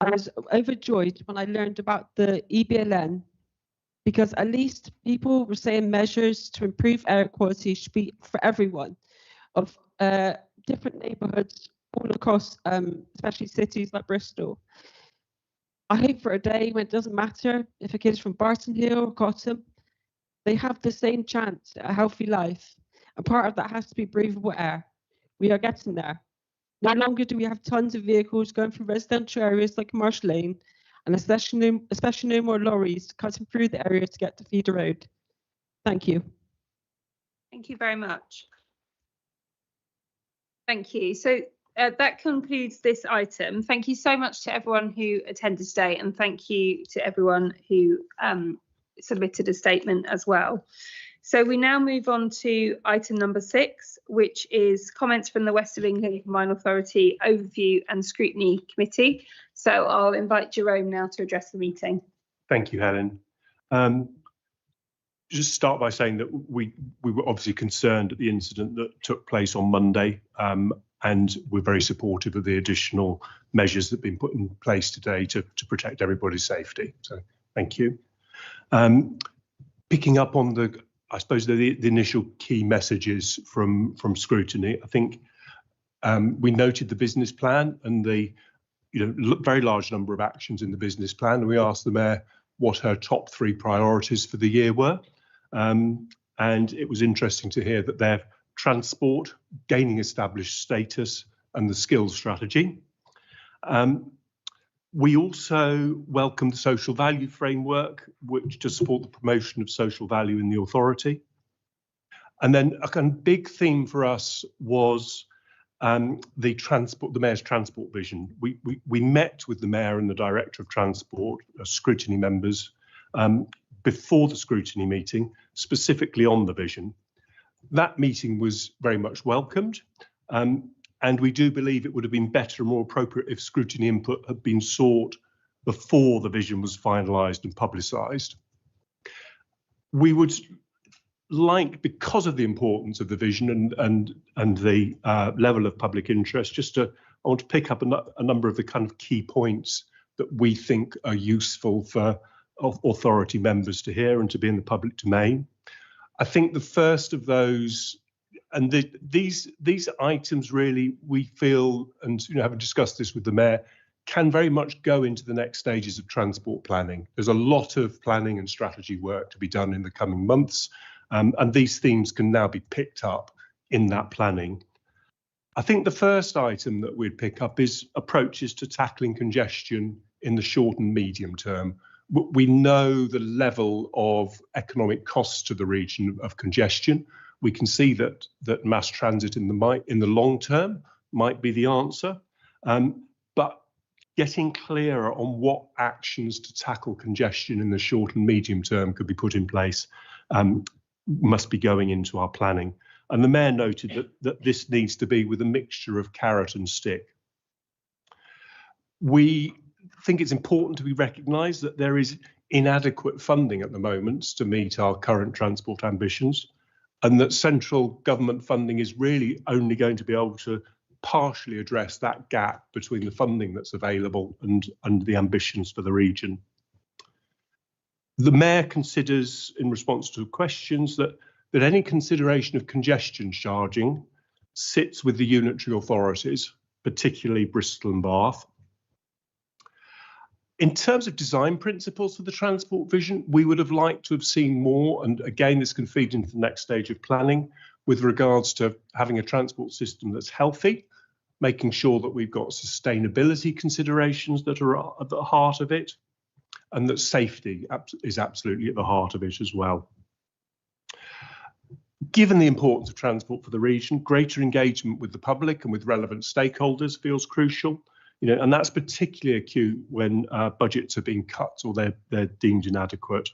I was overjoyed when I learned about the EBLN because at least people were saying measures to improve air quality should be for everyone of different neighbourhoods all across, especially cities like Bristol. I hope for a day when it doesn't matter if a kid is from Barton Hill or Cottam, they have the same chance at a healthy life. And part of that has to be breathable air. We are getting there. No longer do we have tons of vehicles going through residential areas like Marsh Lane, and especially no more lorries cutting through the area to get to Feeder Road. Thank you. Thank you very much. Thank you. So that concludes this item. Thank you so much to everyone who attended today, and thank you to everyone who submitted a statement as well. So we now move on to item number 6, which is comments from the West of England Combined Authority Overview and Scrutiny Committee. So I'll invite Jerome now to address the meeting. Thank you, Helen. Just start by saying that we were obviously concerned at the incident that took place on Monday, and we're very supportive of the additional measures that have been put in place today to protect everybody's safety. So thank you. Picking up on I suppose the initial key messages from Scrutiny, I think we noted the business plan and the very large number of actions in the business plan. We asked the Mayor what her top 3 priorities for the year were. And it was interesting to hear that their transport, gaining established status, and the skills strategy. We also welcomed the social value framework, which to support the promotion of social value in the authority. And then a kind of big theme for us was the Mayor's transport vision. We met with the Mayor and the Director of Transport, Scrutiny members, before the Scrutiny meeting, specifically on the vision. That meeting was very much welcomed. And we do believe it would have been better and more appropriate if Scrutiny input had been sought before the vision was finalised and publicised. We would like, because of the importance of the vision and the level of public interest, I want to pick up a number of the kind of key points that we think are useful for authority members to hear and to be in the public domain. I think the first of those, and these items really, we feel, and having discussed this with the Mayor, can very much go into the next stages of transport planning. There's a lot of planning and strategy work to be done in the coming months, and these themes can now be picked up in that planning. I think the first item that we'd pick up is approaches to tackling congestion in the short and medium term. We know the level of economic costs to the region of congestion. We can see that mass transit in the long term might be the answer, but getting clearer on what actions to tackle congestion in the short and medium term could be put in place must be going into our planning. And the Mayor noted that this needs to be with a mixture of carrot and stick. We think it's important to be recognised that there is inadequate funding at the moment to meet our current transport ambitions, and that central government funding is really only going to be able to partially address that gap between the funding that's available and the ambitions for the region. The Mayor considers, in response to questions, that any consideration of congestion charging sits with the unitary authorities, particularly Bristol and Bath. In terms of design principles for the transport vision, we would have liked to have seen more, and again, this can feed into the next stage of planning with regards to having a transport system that's healthy, making sure that we've got sustainability considerations that are at the heart of it, and that safety is absolutely at the heart of it as well. Given the importance of transport for the region, greater engagement with the public and with relevant stakeholders feels crucial. And that's particularly acute when budgets are being cut or they're deemed inadequate.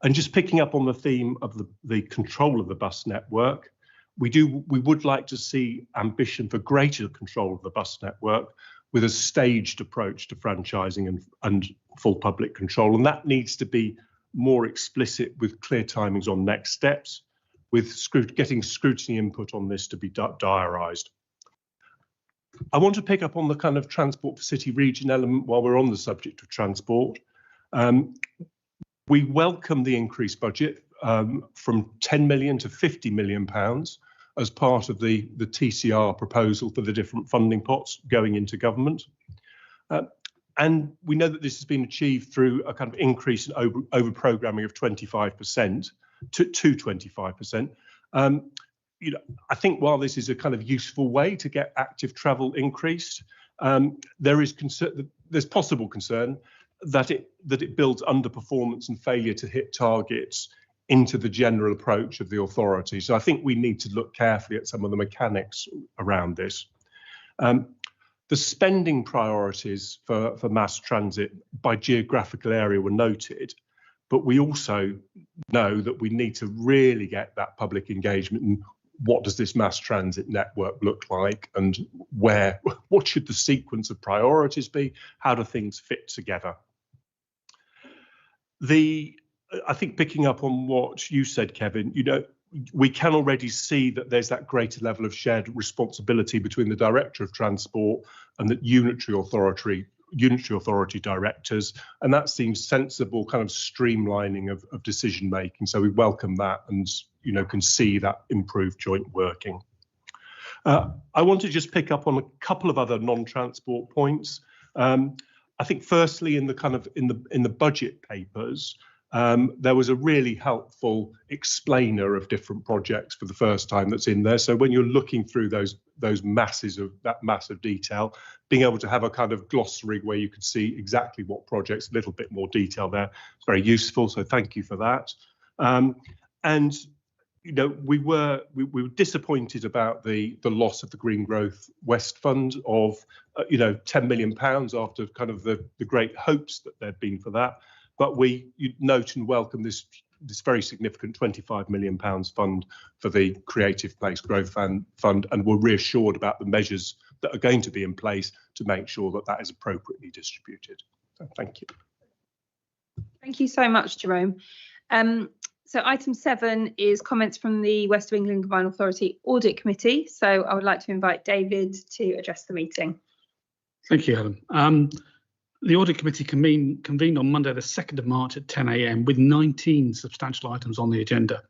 And just picking up on the theme of the control of the bus network, we would like to see ambition for greater control of the bus network with a staged approach to franchising and full public control. And that needs to be more explicit with clear timings on next steps, with getting scrutiny input on this to be diarised. I want to pick up on the kind of transport for city region element while we're on the subject of transport. We welcome the increased budget from 10 million to 50 million pounds as part of the TCR proposal for the different funding pots going into government. And we know that this has been achieved through a kind of increase in over programming of 25% to 25%. You know, I think while this is a kind of useful way to get active travel increased, there's possible concern that it builds underperformance and failure to hit targets into the general approach of the authority. So I think we need to look carefully at some of the mechanics around this. The spending priorities for mass transit by geographical area were noted, but we also know that we need to really get that public engagement and what does this mass transit network look like, and what should the sequence of priorities be? How do things fit together? I think picking up on what you said, Kevin, you know, we can already see that there's that greater level of shared responsibility between the Director of Transport and the unitary authority directors, and that seems sensible kind of streamlining of decision making. So we welcome that, and you know, can see that improved joint working. I want to just pick up on a couple of other non-transport points. I think firstly, in the budget papers, there was a really helpful explainer of different projects for the first time that's in there. So when you're looking through those masses of that mass of detail, being able to have a kind of glossary where you can see exactly what projects, a little bit more detail there, it's very useful. So thank you for that. And you know, we were disappointed about the loss of the Green Growth West Fund of you know, £10 million after kind of the great hopes that there'd been for that. But we note and welcome this very significant £25 million fund for the Creative Place Growth Fund, and we're reassured about the measures that are going to be in place to make sure that that is appropriately distributed. So thank you. Thank you so much, Jerome. So item 7 is comments from the West of England Combined Authority Audit Committee. So I would like to invite David to address the meeting. Thank you, Helen. The Audit Committee convened on Monday the 2nd of March at 10 a.m. with 19 substantial items on the agenda.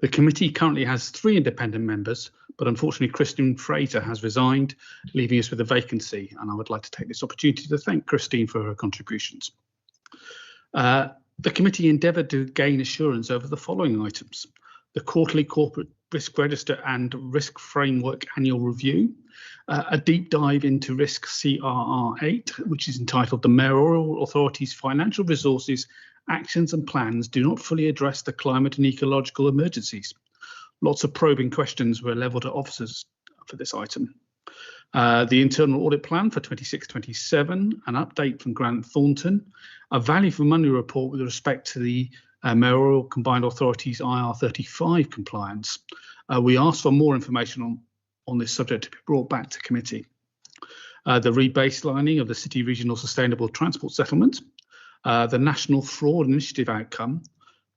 The committee currently has 3 independent members, but unfortunately Christine Fraser has resigned, leaving us with a vacancy, and I would like to take this opportunity to thank Christine for her contributions. The committee endeavoured to gain assurance over the following items: the quarterly corporate risk register and risk framework annual review, a deep dive into risk CRR 8, which is entitled "The Mayoral Authority's Financial Resources, Actions and Plans Do Not Fully Address the Climate and Ecological Emergencies." Lots of probing questions were levelled at officers for this item. The internal audit plan for 26-27, an update from Grant Thornton, a value for money report with respect to the Mayoral Combined Authorities IR35 compliance. We asked for more information on this subject to be brought back to committee. The rebaselining of the City Regional Sustainable Transport Settlement, the National Fraud Initiative outcome,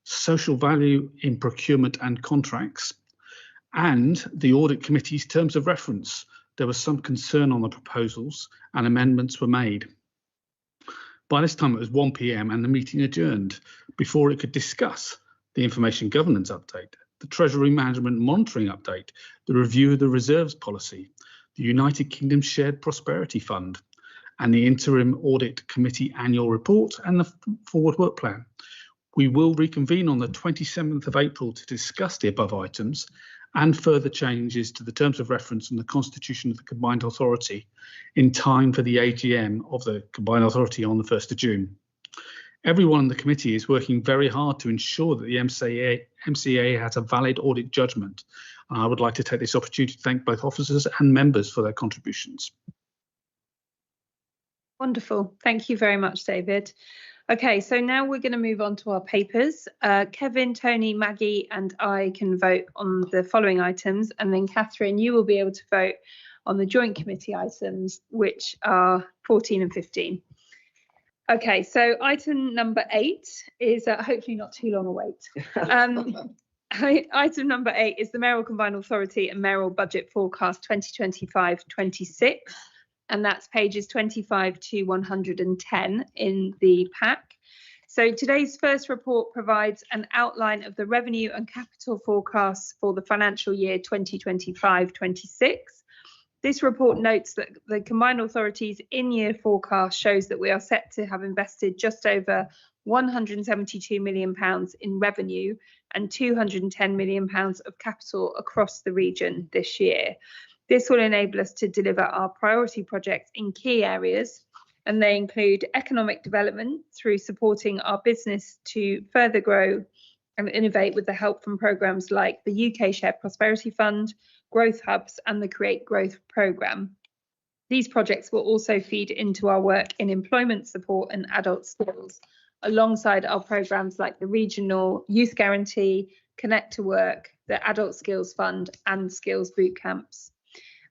social value in procurement and contracts, and the Audit Committee's terms of reference. There was some concern on the proposals and amendments were made. By this time it was 1 p.m. and the meeting adjourned before it could discuss the information governance update, the Treasury Management Monitoring update, the review of the reserves policy, the United Kingdom Shared Prosperity Fund, and the Interim Audit Committee annual report and the forward work plan. We will reconvene on the 27th of April to discuss the above items and further changes to the terms of reference and the constitution of the Combined Authority in time for the AGM of the Combined Authority on the 1st of June. Everyone in the committee is working very hard to ensure that the MCA has a valid audit judgment. And I would like to take this opportunity to thank both officers and members for their contributions. Wonderful. Thank you very much, David. Okay, so now we're going to move on to our papers. Kevin, Tony, Maggie and I can vote on the following items, and then Catherine, you will be able to vote on the joint committee items, which are 14 and 15. Okay, so item number 8 is hopefully not too long a wait. Item number 8 is the Mayoral Combined Authority and Mayoral Budget Forecast 2025-26. And that's pages 25 to 110 in the pack. So today's first report provides an outline of the revenue and capital forecasts for the financial year 2025-26. This report notes that the combined authorities in-year forecast shows that we are set to have invested just over £172 million in revenue and £210 million of capital across the region this year. This will enable us to deliver our priority projects in key areas, and they include economic development through supporting our business to further grow and innovate with the help from programmes like the UK Shared Prosperity Fund, Growth Hubs and the Create Growth programme. These projects will also feed into our work in employment support and adult skills, alongside our programmes like the Regional Youth Guarantee, Connect to Work, the Adult Skills Fund and Skills Boot Camps.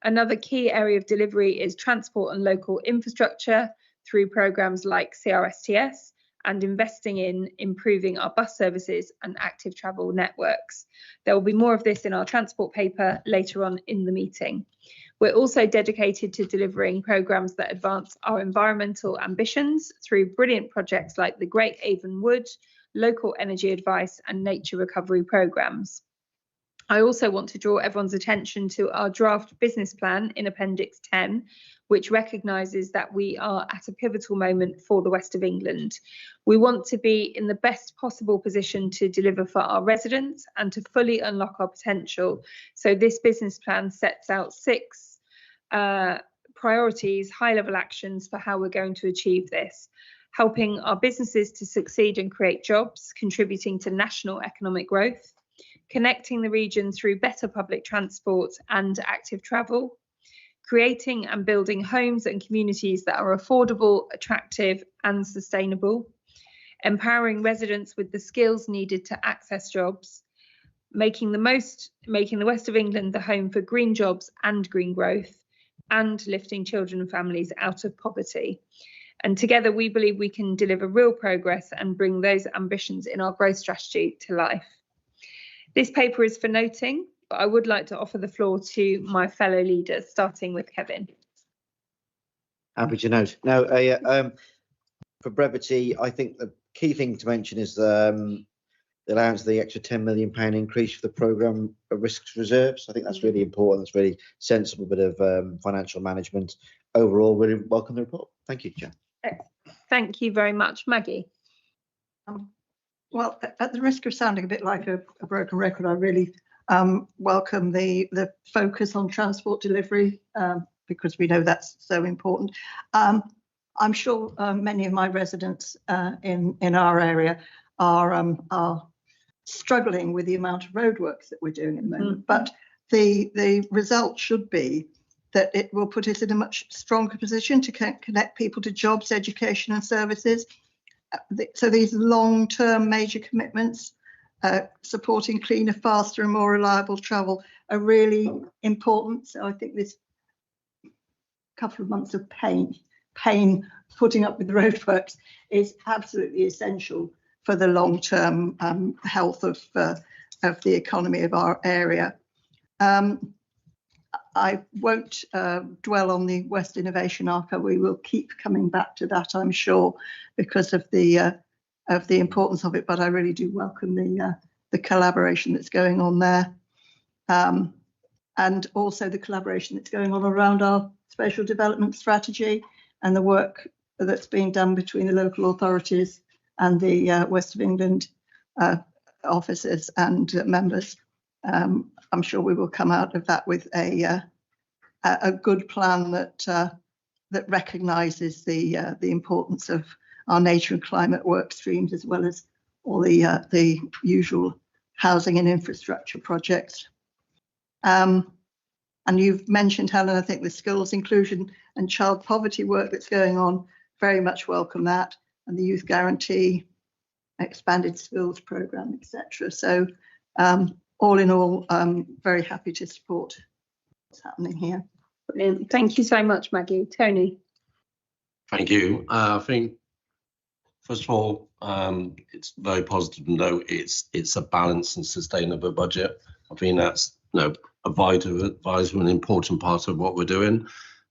Another key area of delivery is transport and local infrastructure through programmes like CRSTS and investing in improving our bus services and active travel networks. There will be more of this in our transport paper later on in the meeting. We're also dedicated to delivering programmes that advance our environmental ambitions through brilliant projects like the Great Avon Wood, Local Energy Advice and Nature Recovery programmes. I also want to draw everyone's attention to our draft business plan in Appendix 10, which recognises that we are at a pivotal moment for the West of England. We want to be in the best possible position to deliver for our residents and to fully unlock our potential. So this business plan sets out 6 priorities, high-level actions for how we're going to achieve this. Helping our businesses to succeed and create jobs, contributing to national economic growth, connecting the region through better public transport and active travel, creating and building homes and communities that are affordable, attractive and sustainable, empowering residents with the skills needed to access jobs, making the West of England the home for green jobs and green growth, and lifting children and families out of poverty. And together we believe we can deliver real progress and bring those ambitions in our growth strategy to life. This paper is for noting, but I would like to offer the floor to my fellow leaders, starting with Kevin. Happy to note. Now, for brevity, I think the key thing to mention is the allowance of the extra £10 million increase for the programme of risks reserves. I think that's really important. It's really sensible bit of financial management. Overall, really welcome the report. Thank you, Chair. Thank you very much. Maggie. Well, at the risk of sounding a bit like a broken record, I really welcome the focus on transport delivery because we know that's so important. I'm sure many of my residents in our area are struggling with the amount of roadworks that we're doing at the moment, but the result should be that it will put us in a much stronger position to connect people to jobs, education and services. So these long-term major commitments, supporting cleaner, faster and more reliable travel are really important. So I think this couple of months of pain putting up with the roadworks is absolutely essential for the long-term health of the economy of our area. I won't dwell on the West Innovation Arca. We will keep coming back to that, I'm sure, because of the importance of it. But I really do welcome the collaboration that's going on there, and also the collaboration that's going on around our spatial development strategy and the work that's being done between the local authorities and the West of England officers and members. I'm sure we will come out of that with a good plan that recognises the importance of our nature and climate work streams, as well as all the usual housing and infrastructure projects. And you've mentioned, Helen, I think the skills inclusion and child poverty work that's going on. Very much welcome that, and the youth guarantee, expanded skills programme, etc. So. All in all, very happy to support what's happening here. Brilliant. Thank you so much, Maggie. Tony. Thank you. I think, first of all, it's very positive to know it's a balanced and sustainable budget. I think that's a vital and important part of what we're doing.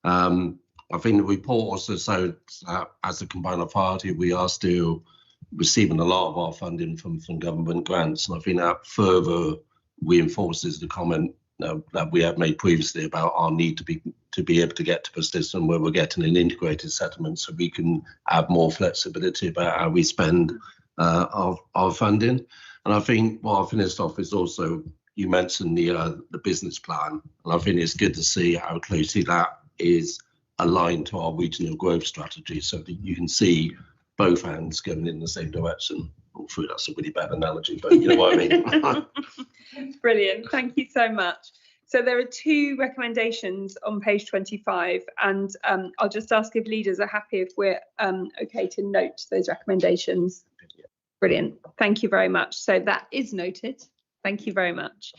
I think the report also shows that as a combined authority, we are still receiving a lot of our funding from government grants, and I think that further reinforces the comment that we have made previously about our need to be able to get to a system where we're getting an integrated settlement, so we can have more flexibility about how we spend our funding. And I think what I finished off is also, you mentioned the business plan, and I think it's good to see how closely that is aligned to our regional growth strategy, so that you can see both hands going in the same direction. Hopefully that's a really bad analogy, but you know what I mean. Brilliant, thank you so much. So there are 2 recommendations on page 25, and I'll just ask if leaders are happy if we're okay to note those recommendations. Brilliant, thank you very much. So that is noted. Thank you very much.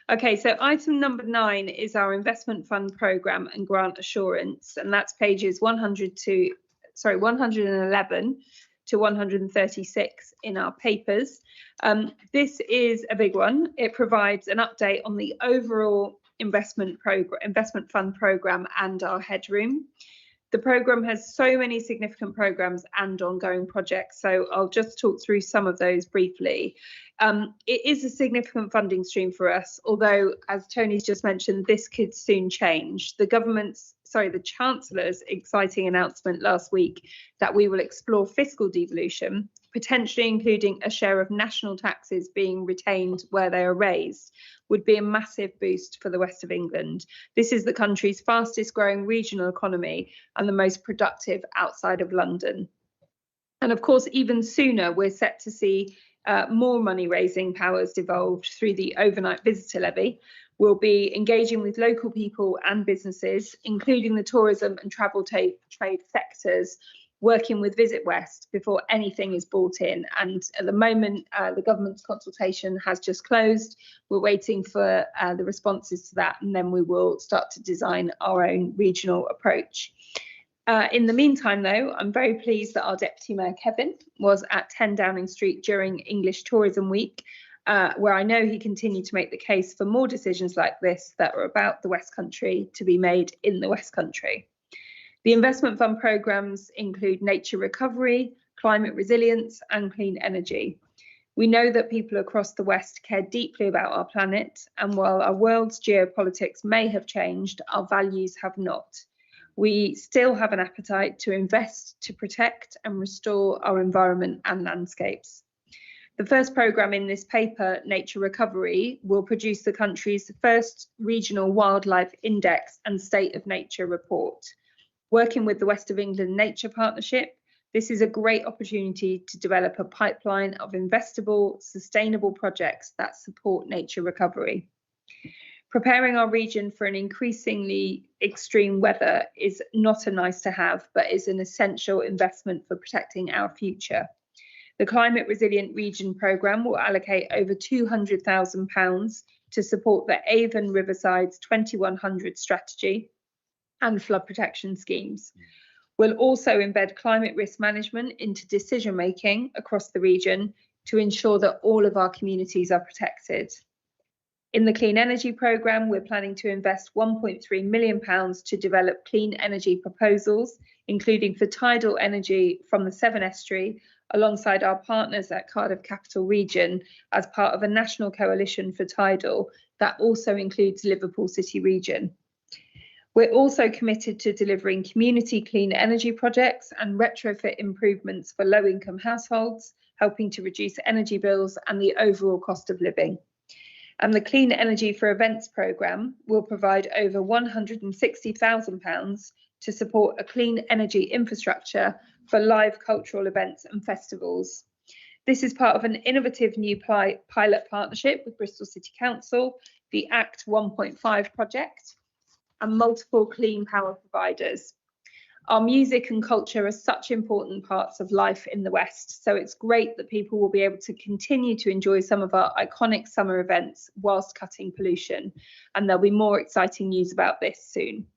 Okay, so item number 9 is our investment fund programme and grant assurance, and that's pages 111 to 136 in our papers. This is a big one. It provides an update on the overall investment fund programme and our headroom. The programme has so many significant programmes and ongoing projects, so I'll just talk through some of those briefly. It is a significant funding stream for us, although, as Tony's just mentioned, this could soon change. The Chancellor's exciting announcement last week that we will explore fiscal devolution, potentially including a share of national taxes being retained where they are raised, would be a massive boost for the West of England. This is the country's fastest growing regional economy and the most productive outside of London. And of course, even sooner, we're set to see more money raising powers devolved through the overnight visitor levy. We'll be engaging with local people and businesses, including the tourism and travel trade sectors, working with Visit West before anything is brought in. And at the moment, the government's consultation has just closed. We're waiting for the responses to that, and then we will start to design our own regional approach. In the meantime, though, I'm very pleased that our Deputy Mayor, Kevin, was at 10 Downing Street during English Tourism Week, where I know he continued to make the case for more decisions like this that are about the West Country to be made in the West Country. The investment fund programmes include nature recovery, climate resilience and clean energy. We know that people across the West care deeply about our planet, and while our world's geopolitics may have changed, our values have not. We still have an appetite to invest, to protect and restore our environment and landscapes. The first programme in this paper, Nature Recovery, will produce the country's first regional wildlife index and state of nature report. Working with the West of England Nature Partnership, this is a great opportunity to develop a pipeline of investable, sustainable projects that support nature recovery. Preparing our region for an increasingly extreme weather is not a nice to have, but is an essential investment for protecting our future. The Climate Resilient Region programme will allocate over £200,000 to support the Avon Riverside's 2100 strategy and flood protection schemes. We'll also embed climate risk management into decision making across the region to ensure that all of our communities are protected. In the Clean Energy programme, we're planning to invest £1.3 million to develop clean energy proposals, including for tidal energy from the Severn Estuary, alongside our partners at Cardiff Capital Region as part of a national coalition for tidal that also includes Liverpool City Region. We're also committed to delivering community clean energy projects and retrofit improvements for low-income households, helping to reduce energy bills and the overall cost of living. And the Clean Energy for Events programme will provide over £160,000 to support a clean energy infrastructure for live cultural events and festivals. This is part of an innovative new pilot partnership with Bristol City Council, the ACT 1.5 project, and multiple clean power providers. Our music and culture are such important parts of life in the West, so it's great that people will be able to continue to enjoy some of our iconic summer events whilst cutting pollution, and there'll be more exciting news about this soon.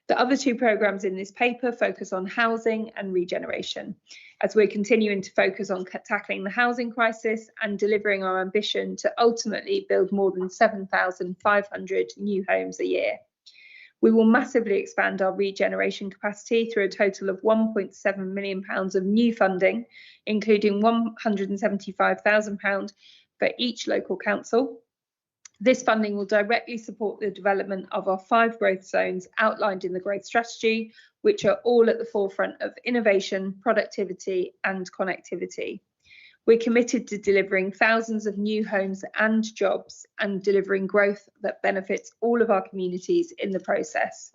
The other 2 programmes in this paper focus on housing and regeneration, as we're continuing to focus on tackling the housing crisis and delivering our ambition to ultimately build more than 7,500 new homes a year. We will massively expand our regeneration capacity through a total of £1.7 million of new funding, including £175,000 for each local council. This funding will directly support the development of our 5 growth zones outlined in the growth strategy, which are all at the forefront of innovation, productivity and connectivity. We're committed to delivering thousands of new homes and jobs and delivering growth that benefits all of our communities in the process.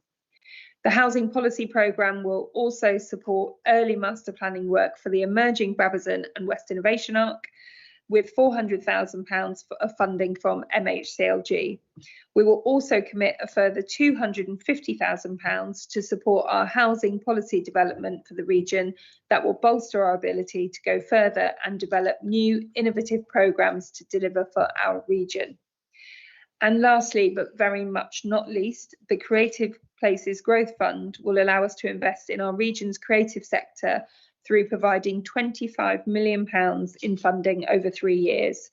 The Housing Policy Programme will also support early master planning work for the emerging Brabazon and West Innovation Arc, with £400,000 of funding from MHCLG. We will also commit a further £250,000 to support our housing policy development for the region that will bolster our ability to go further and develop new innovative programmes to deliver for our region. And lastly, but very much not least, the Creative Places Growth Fund will allow us to invest in our region's creative sector through providing £25 million in funding over 3 years.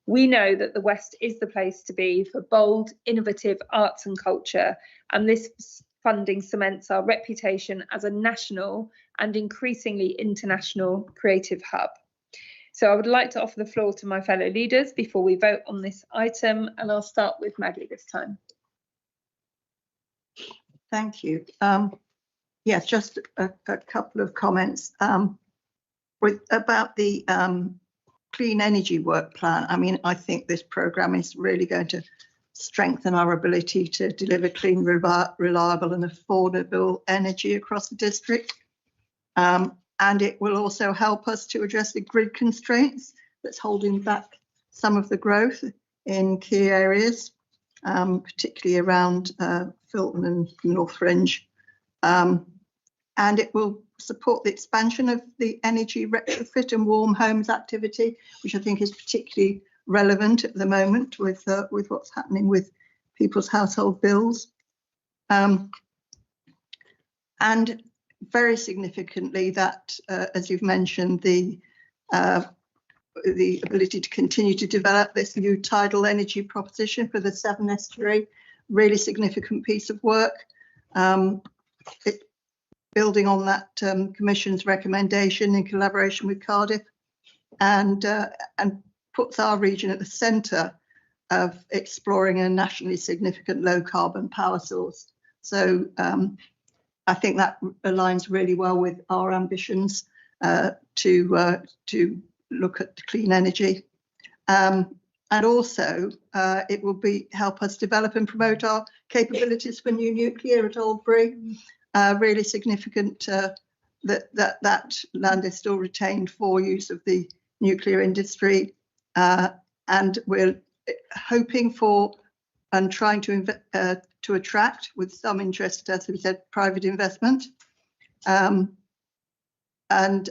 We know that the West is the place to be for bold, innovative arts and culture, and this funding cements our reputation as a national and increasingly international creative hub. So I would like to offer the floor to my fellow leaders before we vote on this item, and I'll start with Maggie this time. Thank you. Yes, just a couple of comments about the clean energy work plan. I mean, I think this programme is really going to strengthen our ability to deliver clean, reliable and affordable energy across the district. And it will also help us to address the grid constraints that's holding back some of the growth in key areas, particularly around Filton and North Fringe. And it will support the expansion of the energy retrofit and warm homes activity, which I think is particularly relevant at the moment with what's happening with people's household bills. And very significantly, that, as you've mentioned, the ability to continue to develop this new tidal energy proposition for the Severn Estuary, really significant piece of work. Building on that Commission's recommendation in collaboration with Cardiff, and puts our region at the centre of exploring a nationally significant low carbon power source. So I think that aligns really well with our ambitions to look at clean energy. And also it will help us develop and promote our capabilities for new nuclear at Oldbury. Really significant that land is still retained for use of the nuclear industry, and we're hoping for and trying to attract, with some interest, as we said, private investment. And I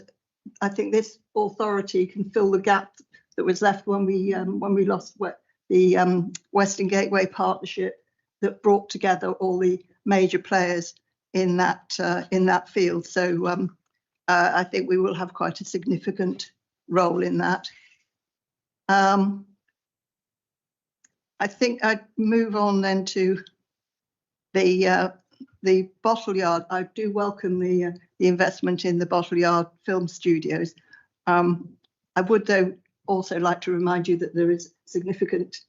think this authority can fill the gap that was left when we lost the Western Gateway Partnership that brought together all the major players in that field. So I think we will have quite a significant role in that. I think I'd move on then to the Bottle Yard. I do welcome the investment in the Bottle Yard film studios. I would though also like to remind you that there is significant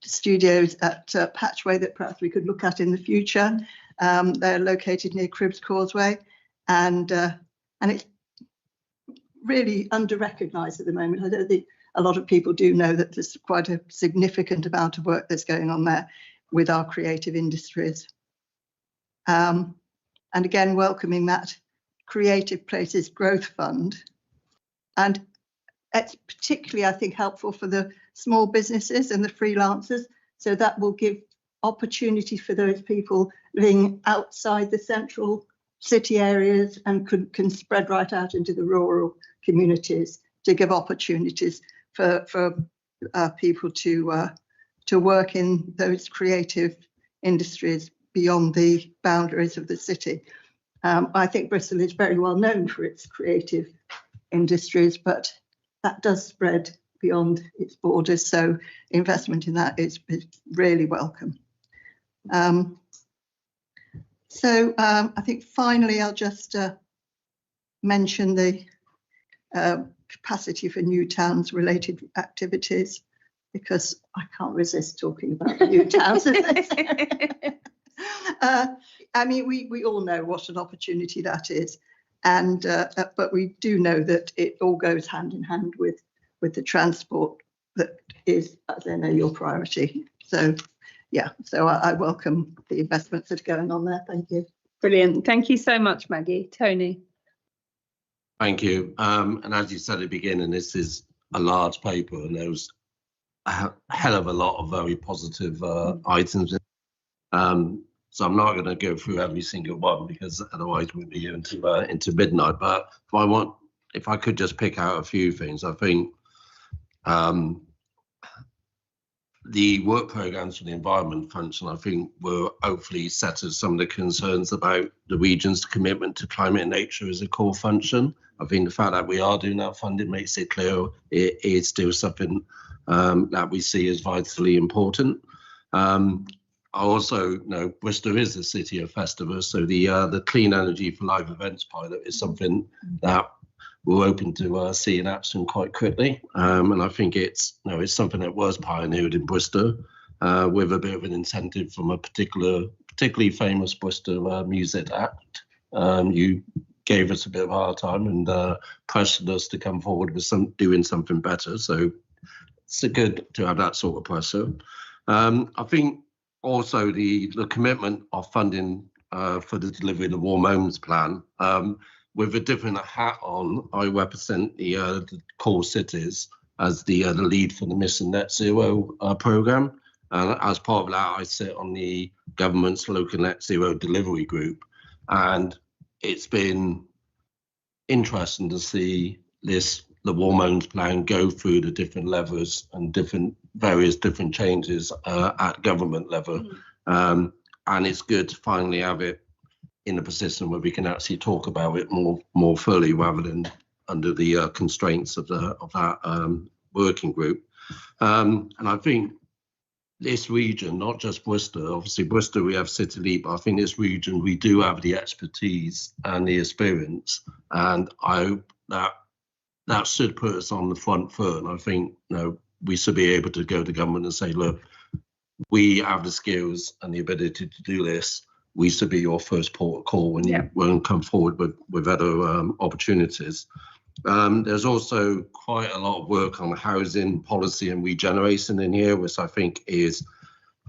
studios at Patchway that perhaps we could look at in the future. They're located near Cribbs Causeway, and it's really under-recognised at the moment. I don't think a lot of people do know that there's quite a significant amount of work that's going on there with our creative industries. And again, welcoming that Creative Places Growth Fund. And it's particularly, I think, helpful for the small businesses and the freelancers. So that will give opportunity for those people living outside the central city areas and can spread right out into the rural communities to give opportunities for people to work in those creative industries beyond the boundaries of the city. I think Bristol is very well known for its creative industries, but that does spread beyond its borders. So investment in that is really welcome. So I think finally I'll just mention the capacity for new towns related activities, because I can't resist talking about new towns. I mean, we all know what an opportunity that is, and but we do know that it all goes hand in hand with the transport that is, as I know, your priority. So yeah, so I welcome the investments that are going on there. Thank you. Brilliant. Thank you so much, Maggie. Tony. Thank you. And as you said at the beginning, this is a large paper, and there was a hell of a lot of very positive items. So I'm not going to go through every single one, because otherwise we'll be here into midnight. But if I could just pick out a few things, I think the work programs for the environment function, I think, will hopefully settle some of the concerns about the region's commitment to climate and nature as a core function. I think the fact that we are doing that funding makes it clear it is still something that we see as vitally important. I also know Bristol is a city of festivals, so the Clean Energy for Live events pilot is something that we're hoping to see in action quite quickly. And I think it's something that was pioneered in Bristol with a bit of an incentive from a particularly famous Bristol music act. You gave us a bit of a hard time and pressured us to come forward with doing something better. So it's good to have that sort of pressure. I think also the commitment of funding for the delivery of the Warm Homes Plan. With a different hat on, I represent the core cities as the lead for the Mission Net Zero programme. And as part of that, I sit on the government's local net zero delivery group. And it's been interesting to see the Warm Homes Plan go through the different levels and various different changes at government level. And it's good to finally have it in a position where we can actually talk about it more fully, rather than under the constraints of that working group. And I think this region, not just Bristol, obviously Bristol we have City Lead, but I think this region we do have the expertise and the experience, and I hope that should put us on the front foot. And I think we should be able to go to government and say, look, we have the skills and the ability to do this. We should be your first port of call when you come forward with other opportunities. There's also quite a lot of work on housing policy and regeneration in here, which I think is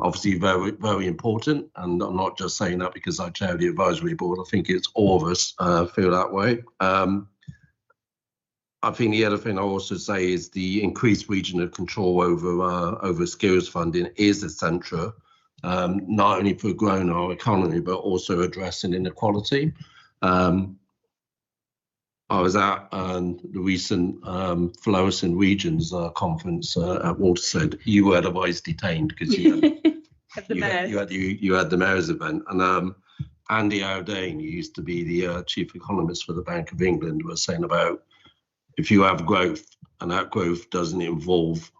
obviously very, very important. And I'm not just saying that because I chair the advisory board. I think it's all of us feel that way. I think the other thing I also say is the increased regional control over skills funding is essential. Not only for growing our economy, but also addressing inequality. I was at the recent Flourishing Regions conference at Waterside. You were otherwise detained because you had the mayor's event. And Andy Haldane, who used to be the chief economist for the Bank of England, was saying about if you have growth and that growth doesn't involve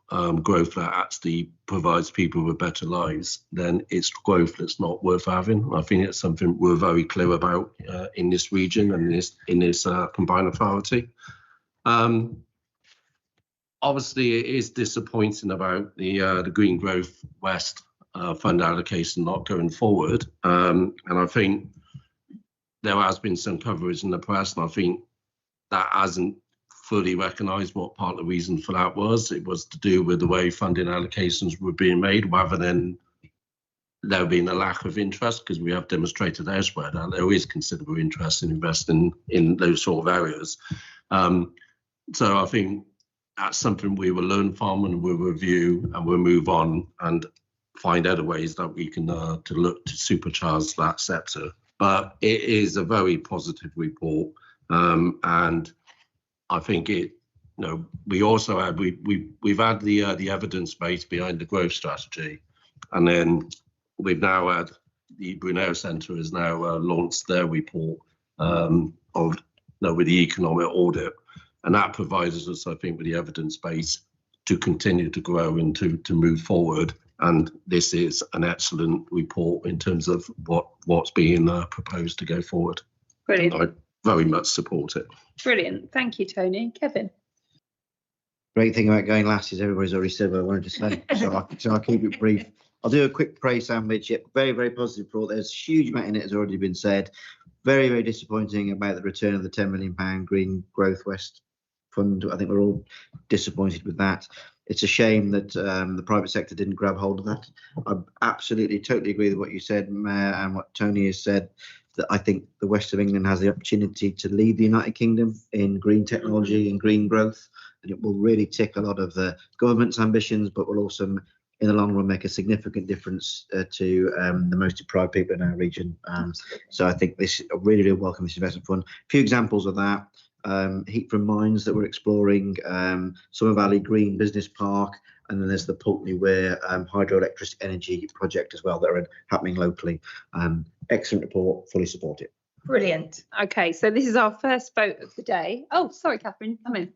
growth that actually provides people with better lives, then it's growth that's not worth having. I think it's something we're very clear about in this region and in this combined authority. Obviously, it is disappointing about the Green Growth West fund allocation not going forward. And I think there has been some coverage in the press, and I think that hasn't fully recognised what part of the reason for that was. It was to do with the way funding allocations were being made, rather than there being a lack of interest, because we have demonstrated elsewhere that there is considerable interest in investing in those sort of areas. So I think that's something we will learn from, and we'll review, and we'll move on and find other ways that we can to look to supercharge that sector. But it is a very positive report, and I think we also had we've had the evidence base behind the growth strategy, and then we've now had the Brunel Centre has now launched their report with the economic audit, and that provides us, I think, with the evidence base to continue to grow and to move forward And this is an excellent report in terms of what's being proposed to go forward. Brilliant. I very much support it. Brilliant. Thank you, Tony. Kevin. Great thing about going last is everybody's already said what I wanted to say, so I'll keep it brief. I'll do a quick praise sandwich. Yep, very, very positive report. There's a huge amount in it, has already been said. Very, very disappointing about the return of the £10 million Green Growth West Fund. I think we're all disappointed with that. It's a shame that the private sector didn't grab hold of that. I absolutely, totally agree with what you said, Mayor, and what Tony has said, that I think the West of England has the opportunity to lead the United Kingdom in green technology and green growth. And it will really tick a lot of the government's ambitions, but will also, in the long run, make a significant difference to the most deprived people in our region. So I think this really, really welcome this investment fund. A few examples of that. Heat from mines that we're exploring, Summer Valley Green Business Park, and then there's the Pulteney Weir hydroelectric energy project as well that are happening locally. Excellent report, fully support it. Brilliant. Okay, so this is our first vote of the day. Oh, sorry, Catherine, come in.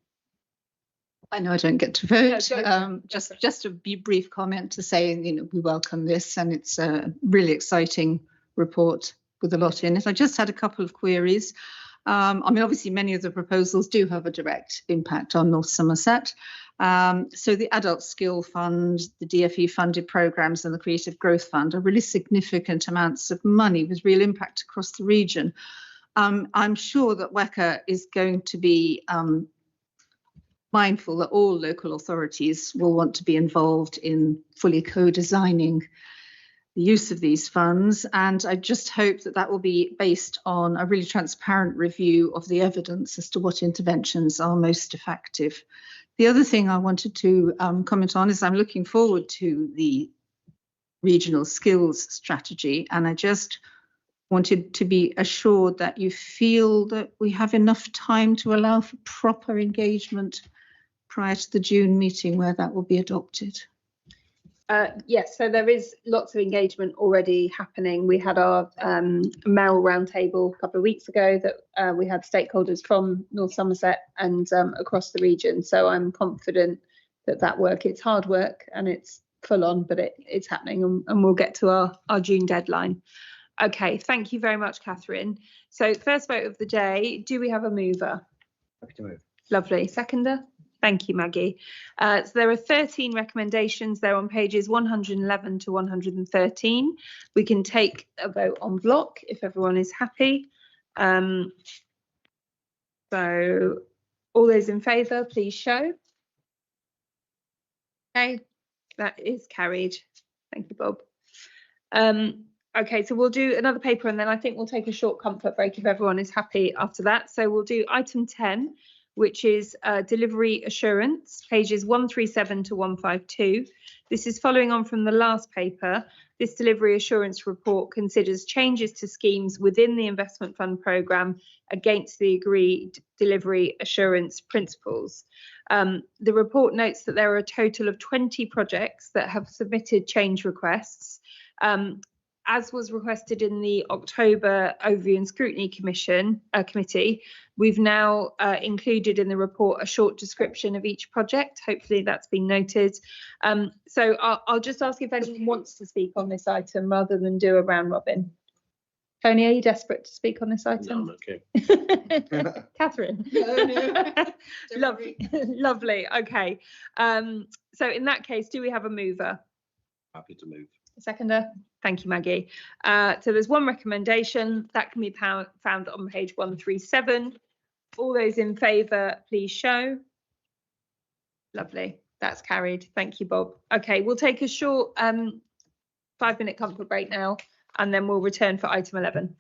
I know I don't get to vote. No, Just a brief comment to say, we welcome this, and it's a really exciting report with a lot in it. I just had a couple of queries. Obviously, many of the proposals do have a direct impact on North Somerset. So the Adult Skill Fund, the DFE funded programmes and the Creative Growth Fund are really significant amounts of money with real impact across the region. I'm sure that WECA is going to be mindful that all local authorities will want to be involved in fully co-designing the use of these funds, and I just hope that that will be based on a really transparent review of the evidence as to what interventions are most effective. The other thing I wanted to comment on is I'm looking forward to the regional skills strategy, and I just wanted to be assured that you feel that we have enough time to allow for proper engagement prior to the June meeting where that will be adopted. Yes, so there is lots of engagement already happening. We had our Mayoral roundtable a couple of weeks ago that we had stakeholders from North Somerset and across the region. So I'm confident that work, it's hard work and it's full on, but it's happening, and we'll get to our June deadline. Okay, thank you very much, Catherine. So first vote of the day, do we have a mover? Happy to move. Lovely. Seconder? Thank you, Maggie. So there are 13 recommendations. They're on pages 111 to 113. We can take a vote on block if everyone is happy. So all those in favour, please show. Okay, that is carried. Thank you, Bob. Okay, so we'll do another paper and then I think we'll take a short comfort break if everyone is happy after that. So we'll do item 10, which is delivery assurance, pages 137 to 152. This is following on from the last paper. This delivery assurance report considers changes to schemes within the investment fund programme against the agreed delivery assurance principles. The report notes that there are a total of 20 projects that have submitted change requests. As was requested in the October Overview and Scrutiny Committee, we've now included in the report a short description of each project. Hopefully that's been noted. So I'll just ask if anyone wants to speak on this item rather than do a round robin. Tony, are you desperate to speak on this item? No, I'm okay. Catherine? No. Lovely. Lovely. Okay. So in that case, do we have a mover? Happy to move. Seconder? Thank you, Maggie. So there's one recommendation that can be found on page 137. All those in favour, please show. Lovely, that's carried. Thank you, Bob. Okay, we'll take a short 5-minute comfort break now, and then we'll return for item 11.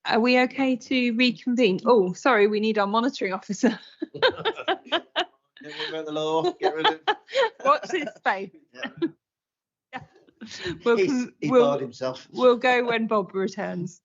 Are we okay to reconvene? Oh, sorry, we need our monitoring officer. The law, get rid of. Watch this space. Yeah. We'll, He's barred himself. We'll go when Bob returns.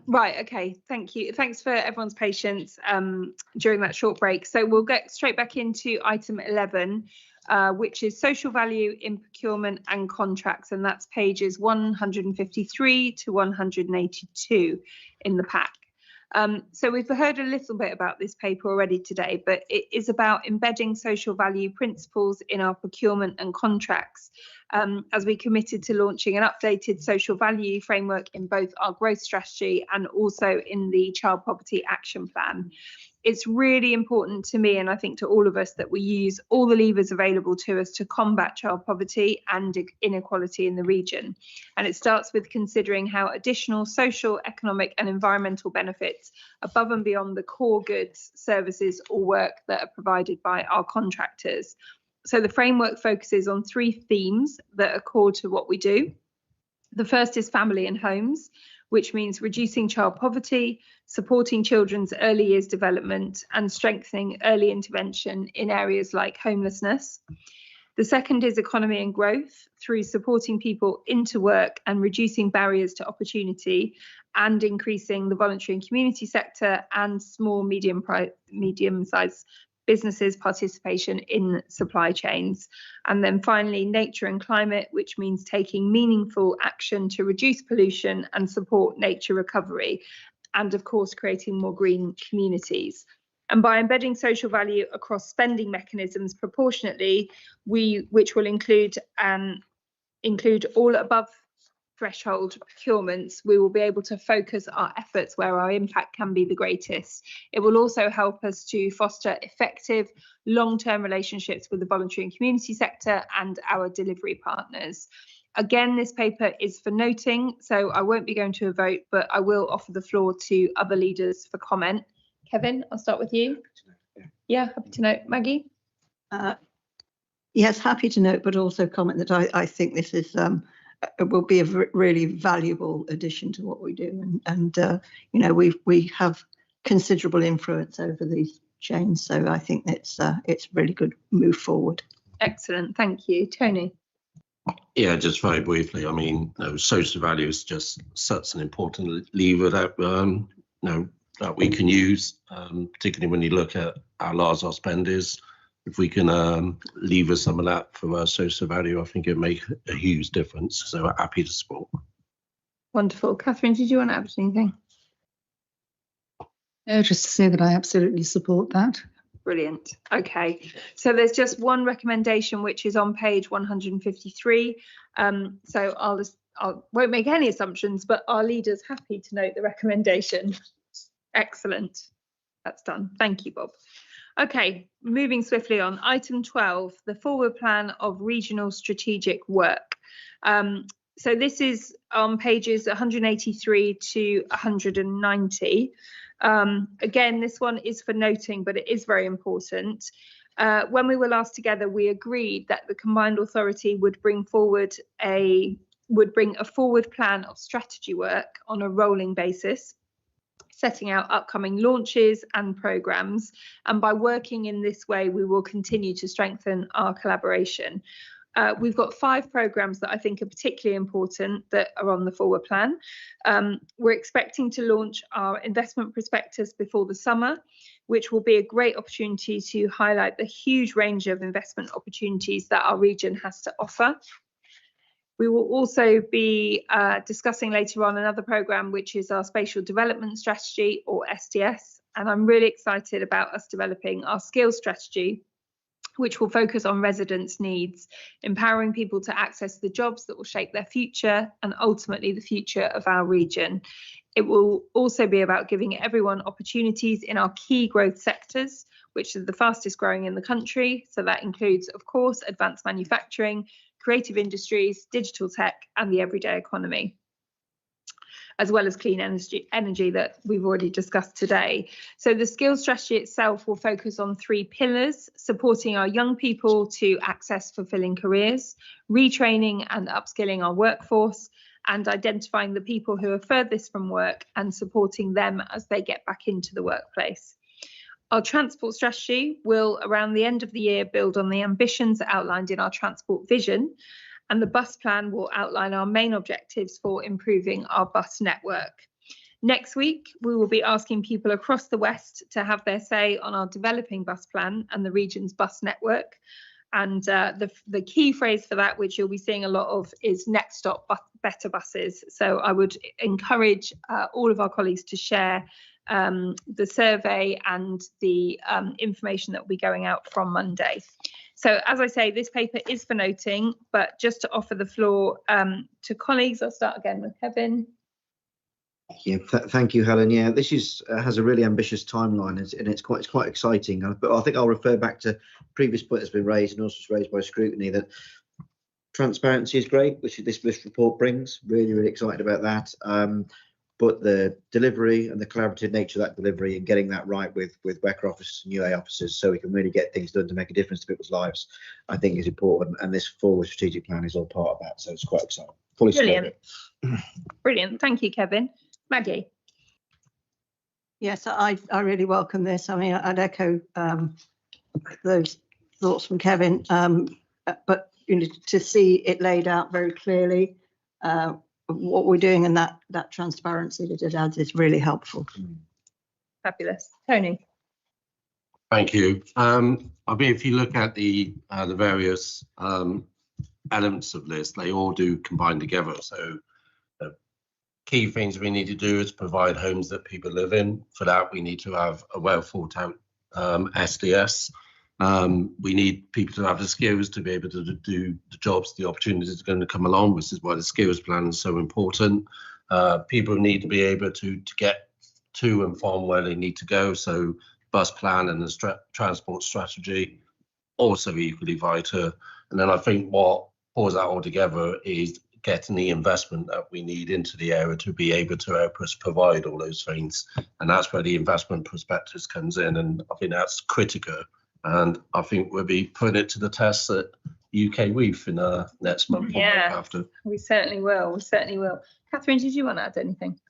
Right, okay, thank you. Thanks for everyone's patience during that short break. So we'll get straight back into item 11, which is social value in procurement and contracts, and that's pages 153 to 182 in the pack. So we've heard a little bit about this paper already today, but it is about embedding social value principles in our procurement and contracts, as we committed to launching an updated social value framework in both our growth strategy and also in the Child Poverty Action Plan. It's really important to me, and I think to all of us, that we use all the levers available to us to combat child poverty and inequality in the region. And it starts with considering how additional social, economic and environmental benefits above and beyond the core goods, services or work that are provided by our contractors. So the framework focuses on 3 themes that are core to what we do. The first is family and homes, which means reducing child poverty, supporting children's early years development and strengthening early intervention in areas like homelessness. The second is economy and growth through supporting people into work and reducing barriers to opportunity and increasing the voluntary and community sector and small, medium-sized businesses' participation in supply chains. And then finally, nature and climate, which means taking meaningful action to reduce pollution and support nature recovery, and of course, creating more green communities. And by embedding social value across spending mechanisms proportionately, which will include all above threshold procurements, we will be able to focus our efforts where our impact can be the greatest. It will also help us to foster effective long-term relationships with the voluntary and community sector and our delivery partners. Again, this paper is for noting, so I won't be going to a vote, but I will offer the floor to other leaders for comment. Kevin, I'll start with you. Yeah, happy to note. Maggie? Yes, happy to note, but also comment that I think this is will be a really valuable addition to what we do, and you know, we have considerable influence over these chains, so I think it's really good move forward. Excellent, thank you, Tony. Yeah, just very briefly. I mean, social value is just such an important lever that that we can use, particularly when you look at how large our spend is. If we can lever some of that for our social value, I think it make a huge difference. So we're happy to support. Wonderful. Catherine, did you want to add anything? No, just to say that I absolutely support that. Brilliant. Okay, so there's just one recommendation which is on page 153. So I won't make any assumptions, but our leader's happy to note the recommendation. Excellent. That's done. Thank you, Bob. Okay, moving swiftly on. Item 12, the forward plan of regional strategic work. So this is on pages 183 to 190. Again, this one is for noting, but it is very important. When we were last together, we agreed that the combined authority would bring a forward plan of strategy work on a rolling basis, setting out upcoming launches and programmes. And by working in this way, we will continue to strengthen our collaboration. We've got 5 programmes that I think are particularly important that are on the forward plan. We're expecting to launch our investment prospectus before the summer, which will be a great opportunity to highlight the huge range of investment opportunities that our region has to offer. We will also be discussing later on another programme, which is our Spatial Development Strategy, or SDS. And I'm really excited about us developing our skills strategy, which will focus on residents' needs, empowering people to access the jobs that will shape their future and ultimately the future of our region. It will also be about giving everyone opportunities in our key growth sectors, which are the fastest growing in the country. So that includes, of course, advanced manufacturing, creative industries, digital tech, and the everyday economy, as well as clean energy that we've already discussed today. So the skills strategy itself will focus on 3 pillars: supporting our young people to access fulfilling careers, retraining and upskilling our workforce, and identifying the people who are furthest from work and supporting them as they get back into the workplace. Our transport strategy will, around the end of the year, build on the ambitions outlined in our transport vision, and the bus plan will outline our main objectives for improving our bus network. Next week, we will be asking people across the West to have their say on our developing bus plan and the region's bus network. And the key phrase for that, which you'll be seeing a lot of, is next stop better buses. So I would encourage all of our colleagues to share the survey and the information that will be going out from Monday. So as I say, this paper is for noting, but just to offer the floor to colleagues, I'll start again with Kevin. Yeah, thank you, Helen. Yeah, this has a really ambitious timeline, and it's quite exciting. But I think I'll refer back to previous point that's been raised, and also raised by Scrutiny, that transparency is great, which this report brings. Really excited about that. But the delivery and the collaborative nature of that delivery, and getting that right with WECA officers and UA officers, so we can really get things done to make a difference to people's lives, I think is important. And this forward strategic plan is all part of that. So it's quite exciting. Fully Brilliant. Brilliant. Thank you, Kevin. Maggie. Yes, I really welcome this. I mean, I'd echo those thoughts from Kevin, but you know, to see it laid out very clearly, what we're doing, and that transparency that it adds is really helpful. Fabulous. Tony. Thank you. I mean, if you look at the various elements of this, they all do combine together. So the key things we need to do is provide homes that people live in. For that, we need to have a well thought out SDS. We need people to have the skills to be able to do the jobs, the opportunities are going to come along, which is why the skills plan is so important. People need to be able to get to and from where they need to go. So bus plan and the transport strategy also equally vital. And then I think what pulls that all together is getting the investment that we need into the area to be able to help us provide all those things. And that's where the investment prospectus comes in. And I think that's critical. And I think we'll be putting it to the test at UK Weave in next month. Yeah, after. We certainly will. We certainly will. Catherine, did you want to add anything?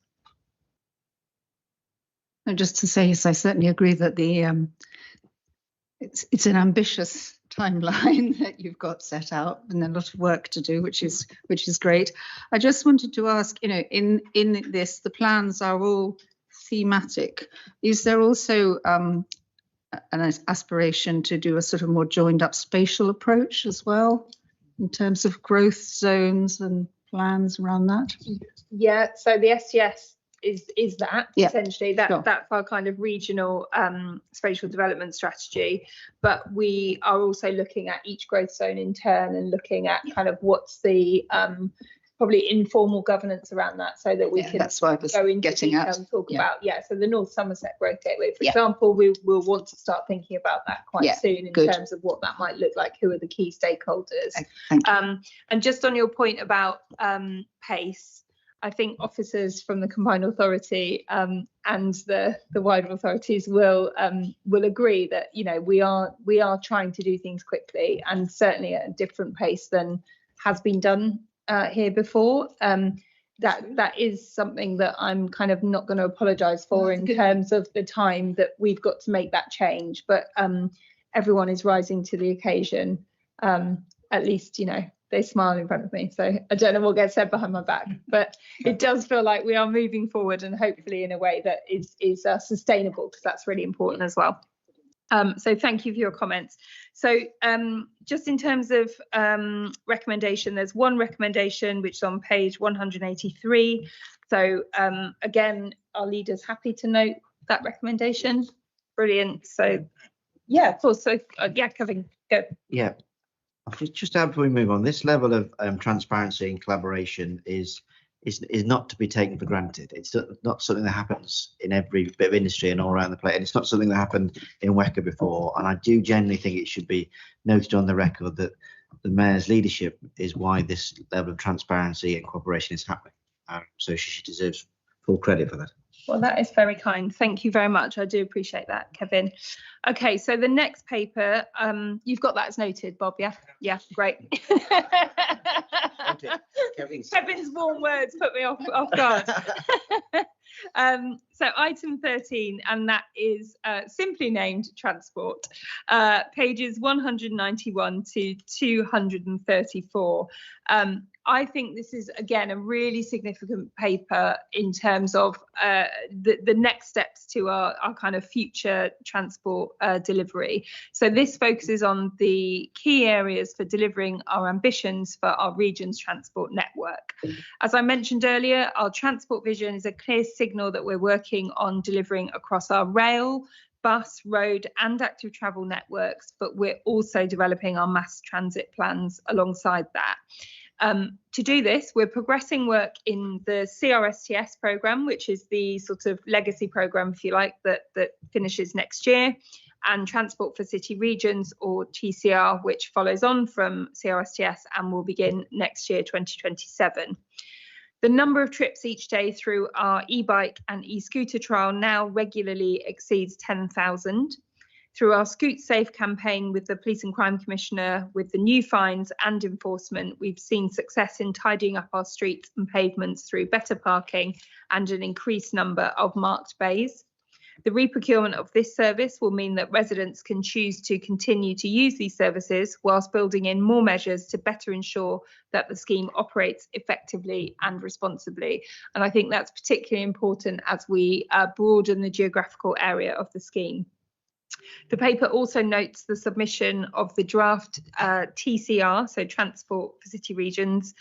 No, just to say, yes, I certainly agree that the it's an ambitious timeline that you've got set out and a lot of work to do, which is great. I just wanted to ask, in this, the plans are all thematic. Is there also an aspiration to do a sort of more joined up spatial approach as well in terms of growth zones and plans around that? Yeah, so the STS is that essentially that's our kind of regional spatial development strategy, but we are also looking at each growth zone in turn and looking at kind of what's the probably informal governance around that, so that we can that's why I was go into getting detail at. and talk about so the North Somerset Growth Gateway, for example, we will want to start thinking about that quite soon in terms of what that might look like, who are the key stakeholders. Thank you. And just on your point about pace, I think officers from the combined authority and the wider authorities will agree that we are trying to do things quickly, and certainly at a different pace than has been done here before. That is something that I'm kind of not going to apologise for in terms of the time that we've got to make that change. But everyone is rising to the occasion. At least they smile in front of me, so I don't know what gets said behind my back, but it does feel like we are moving forward, and hopefully in a way that is sustainable, because that's really important as well. So thank you for your comments. So just in terms of recommendation, there's one recommendation which is on page 183. So again, our leader's happy to note that recommendation. Brilliant. So yeah, of course. So Kevin, go. Yeah. Just before we move on, this level of transparency and collaboration is not to be taken for granted. It's not something that happens in every bit of industry and all around the place, and it's not something that happened in WECA before. And I do genuinely think it should be noted on the record that the Mayor's leadership is why this level of transparency and cooperation is happening. So she deserves full credit for that. Well, that is very kind. Thank you very much. I do appreciate that, Kevin. Okay, so the next paper, you've got that as noted, Bob, yeah? Yeah, great. Kevin's warm words put me off guard. So item 13, and that is simply named transport, pages 191 to 234. I think this is, again, a really significant paper in terms of the next steps to our kind of future transport delivery. So this focuses on the key areas for delivering our ambitions for our region's transport network. As I mentioned earlier, our transport vision is a clear signal that we're working on delivering across our rail, bus, road and active travel networks, but we're also developing our mass transit plans alongside that. To do this, we're progressing work in the CRSTS programme, which is the sort of legacy programme, if you like, that finishes next year, and Transport for City Regions, or TCR, which follows on from CRSTS and will begin next year, 2027. The number of trips each day through our e-bike and e-scooter trial now regularly exceeds 10,000. Through our Scoot Safe campaign with the Police and Crime Commissioner, with the new fines and enforcement, we've seen success in tidying up our streets and pavements through better parking and an increased number of marked bays. The reprocurement of this service will mean that residents can choose to continue to use these services whilst building in more measures to better ensure that the scheme operates effectively and responsibly. And I think that's particularly important as we broaden the geographical area of the scheme. The paper also notes the submission of the draft TCR, so Transport for City Regions,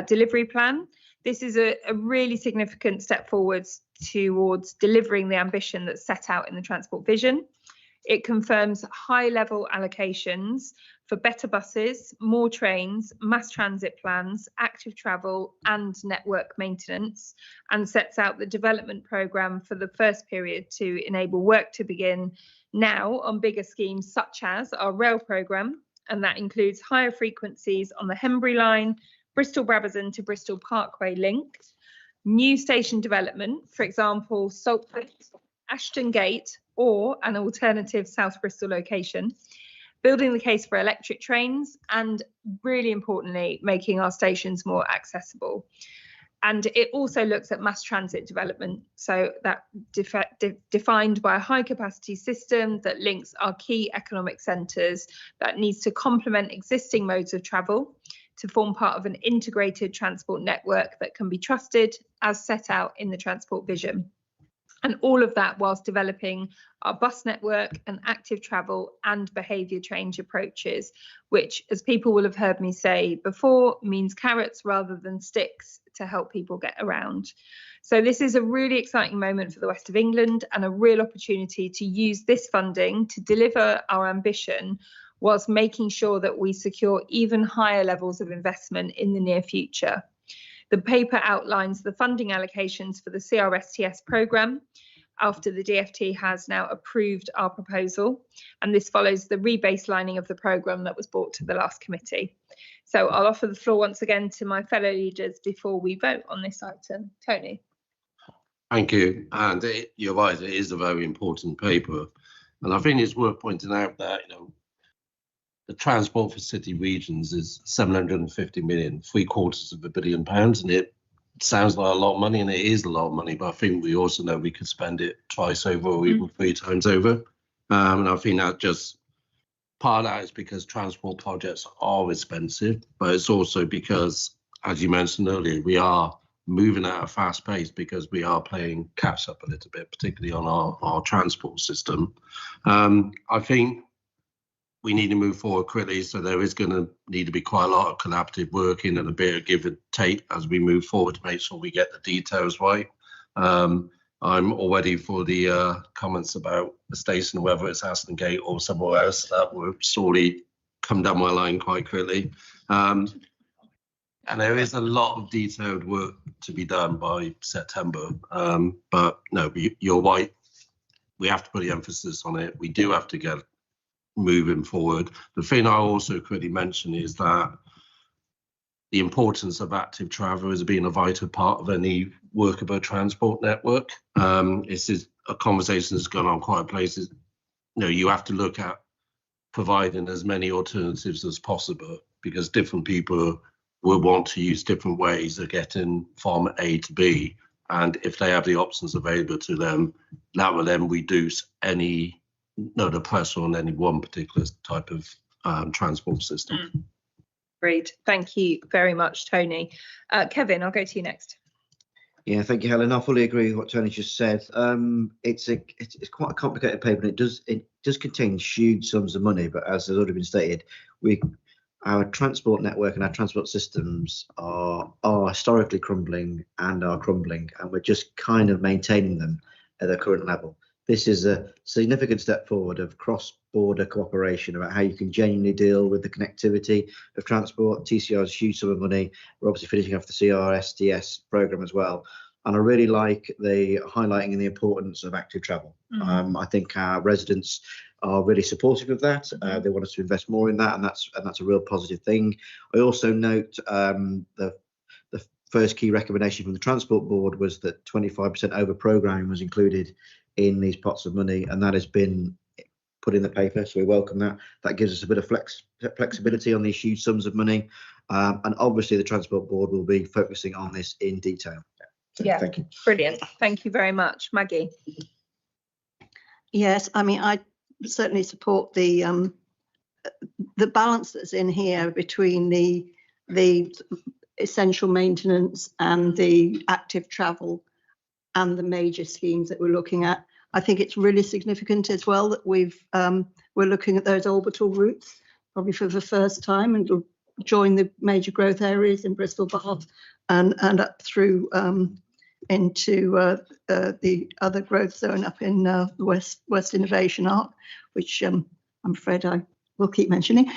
delivery plan. This is a really significant step forwards towards delivering the ambition that's set out in the transport vision. It confirms high-level allocations for better buses, more trains, mass transit plans, active travel and network maintenance, and sets out the development programme for the first period to enable work to begin now on bigger schemes such as our rail programme, and that includes higher frequencies on the Henbury line, Bristol Brabazon to Bristol Parkway link, new station development, for example, Saltford, Ashton Gate, or an alternative South Bristol location, building the case for electric trains, and really importantly, making our stations more accessible. And it also looks at mass transit development, so that defined by a high capacity system that links our key economic centres, that needs to complement existing modes of travel to form part of an integrated transport network that can be trusted as set out in the transport vision. And all of that whilst developing our bus network and active travel and behaviour change approaches, which, as people will have heard me say before, means carrots rather than sticks to help people get around. So this is a really exciting moment for the West of England and a real opportunity to use this funding to deliver our ambition whilst making sure that we secure even higher levels of investment in the near future. The paper outlines the funding allocations for the CRSTS programme after the DfT has now approved our proposal, and this follows the rebaselining of the programme that was brought to the last committee. So I'll offer the floor once again to my fellow leaders before we vote on this item. Tony. Thank you. And you're right, it is a very important paper. And I think it's worth pointing out that, the transport for city regions is 750 million, £750 million, and it sounds like a lot of money, and it is a lot of money, but I think we also know we could spend it twice over or even 3 times over. And I think that just part of that is because transport projects are expensive, but it's also because, as you mentioned earlier, we are moving at a fast pace because we are playing catch up a little bit, particularly on our transport system. I think we need to move forward quickly, so there is going to need to be quite a lot of collaborative working and a bit of give and take as we move forward to make sure we get the details right. I'm all ready for the comments about the station, whether it's Aston Gate or somewhere else, that will surely come down my line quite quickly. And there is a lot of detailed work to be done by September. But no, you're right. We have to put the emphasis on it. We do have to get moving forward. The thing I also quickly mention is that the importance of active travel as being a vital part of any workable transport network. This is a conversation that's gone on quite places. You have to look at providing as many alternatives as possible because different people will want to use different ways of getting from A to B. And if they have the options available to them, that will then reduce the pressure on any one particular type of transport system. Great, thank you very much, Tony. Kevin, I'll go to you next. Yeah, thank you, Helen. I fully agree with what Tony just said. It's quite a complicated paper, and it does contain huge sums of money. But as has already been stated, our transport network and our transport systems are historically crumbling, and we're just kind of maintaining them at their current level. This is a significant step forward of cross-border cooperation about how you can genuinely deal with the connectivity of transport. TCR is a huge sum of money. We're obviously finishing off the CRSTS programme as well. And I really like the highlighting and the importance of active travel. I think our residents are really supportive of that. They want us to invest more in that, and that's a real positive thing. I also note the first key recommendation from the Transport Board was that 25% over programming was included in these pots of money, and that has been put in the paper, so we welcome that. That gives us a bit of flexibility on these huge sums of money, and obviously the Transport Board will be focusing on this in detail. So, yeah, thank you. Brilliant. Thank you very much. Maggie. Yes, I mean, I certainly support the balance that's in here between the essential maintenance and the active travel and the major schemes that we're looking at. I think it's really significant as well that we're looking at those orbital routes probably for the first time, and it'll join the major growth areas in Bristol, Bath, and up through into the other growth zone up in the West Innovation Arc, which I'm afraid I will keep mentioning.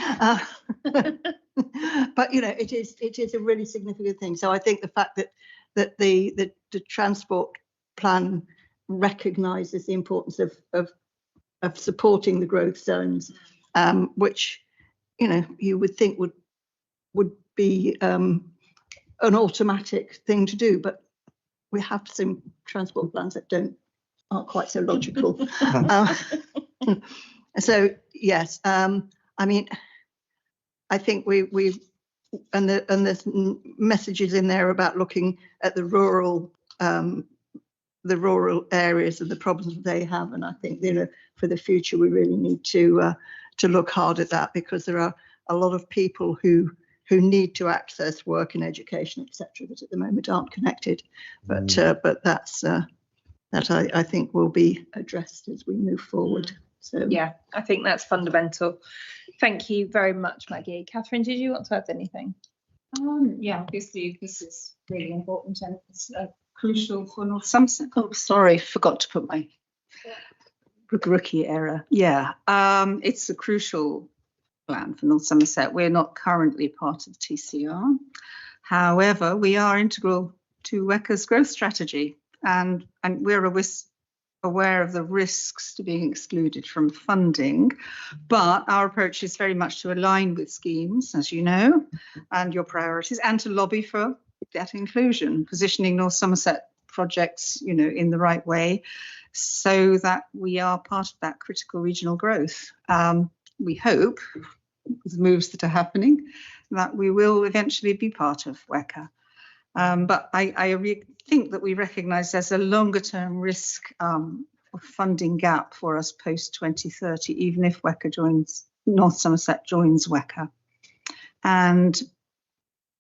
But it is a really significant thing. So I think the fact that the transport plan recognises the importance of supporting the growth zones, which you would think would be an automatic thing to do, but we have some transport plans that aren't quite so logical. So yes, I mean, I think we and there's messages in there about looking at the rural areas and the problems that they have, and I think for the future we really need to look hard at that, because there are a lot of people who need to access work and education, etc., that at the moment aren't connected. But that's that I think will be addressed as we move forward. So yeah, I think that's fundamental. Thank you very much, Maggie. Catherine, did you want to add anything? Yeah, obviously this is really important and it's crucial for North Somerset. Oh, sorry, forgot to put my rookie error. Yeah, it's a crucial plan for North Somerset. We're not currently part of TCR. However, we are integral to WECA's growth strategy, and we're aware of the risks to being excluded from funding, but our approach is very much to align with schemes, as you know, and your priorities, and to lobby for that inclusion, positioning North Somerset projects, in the right way, so that we are part of that critical regional growth. We hope, with the moves that are happening, that we will eventually be part of WECA. But I think that we recognise there's a longer term risk of funding gap for us post 2030, even if North Somerset joins WECA. And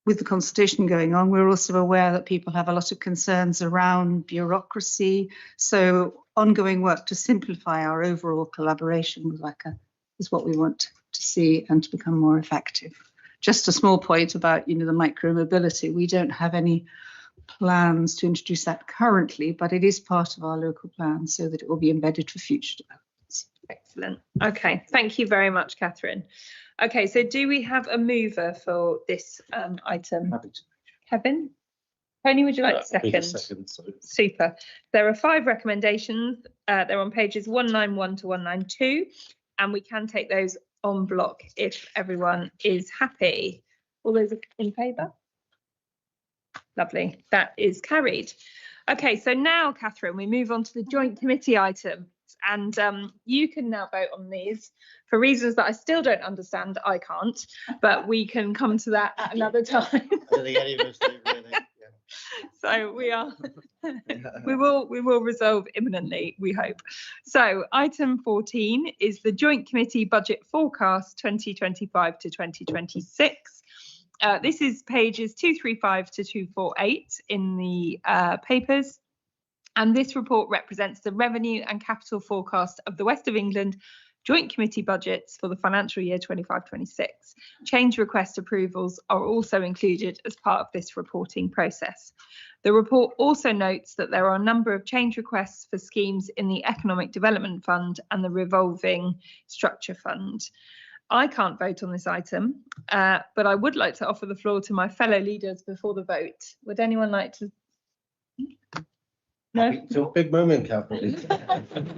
with the consultation going on, we're also aware that people have a lot of concerns around bureaucracy. So ongoing work to simplify our overall collaboration with WECA is what we want to see and to become more effective. Just a small point about, the micro-mobility. We don't have any plans to introduce that currently, but it is part of our local plan so that it will be embedded for future developments. Excellent. Okay, thank you very much, Catherine. Okay, so do we have a mover for this item? Happy to. Kevin? Tony, would you like to second? Sorry. Super. There are 5 recommendations. They're on pages 191 to 192, and we can take those on block if everyone is happy. All those in favour? Lovely, that is carried. Okay, so now, Catherine, we move on to the joint committee items, and you can now vote on these for reasons that I still don't understand. I can't, but we can come to that at another time. I don't think any of us do, really. So we will resolve imminently, we hope. So item 14 is the Joint Committee Budget Forecast 2025 to 2026. This is pages 235 to 248 in the papers. And this report represents the revenue and capital forecast of the West of England Joint Committee budgets for the financial year 25-26. Change request approvals are also included as part of this reporting process. The report also notes that there are a number of change requests for schemes in the Economic Development Fund and the Revolving Structure Fund. I can't vote on this item, but I would like to offer the floor to my fellow leaders before the vote. Would anyone like to? No. It's your big moment, Catherine.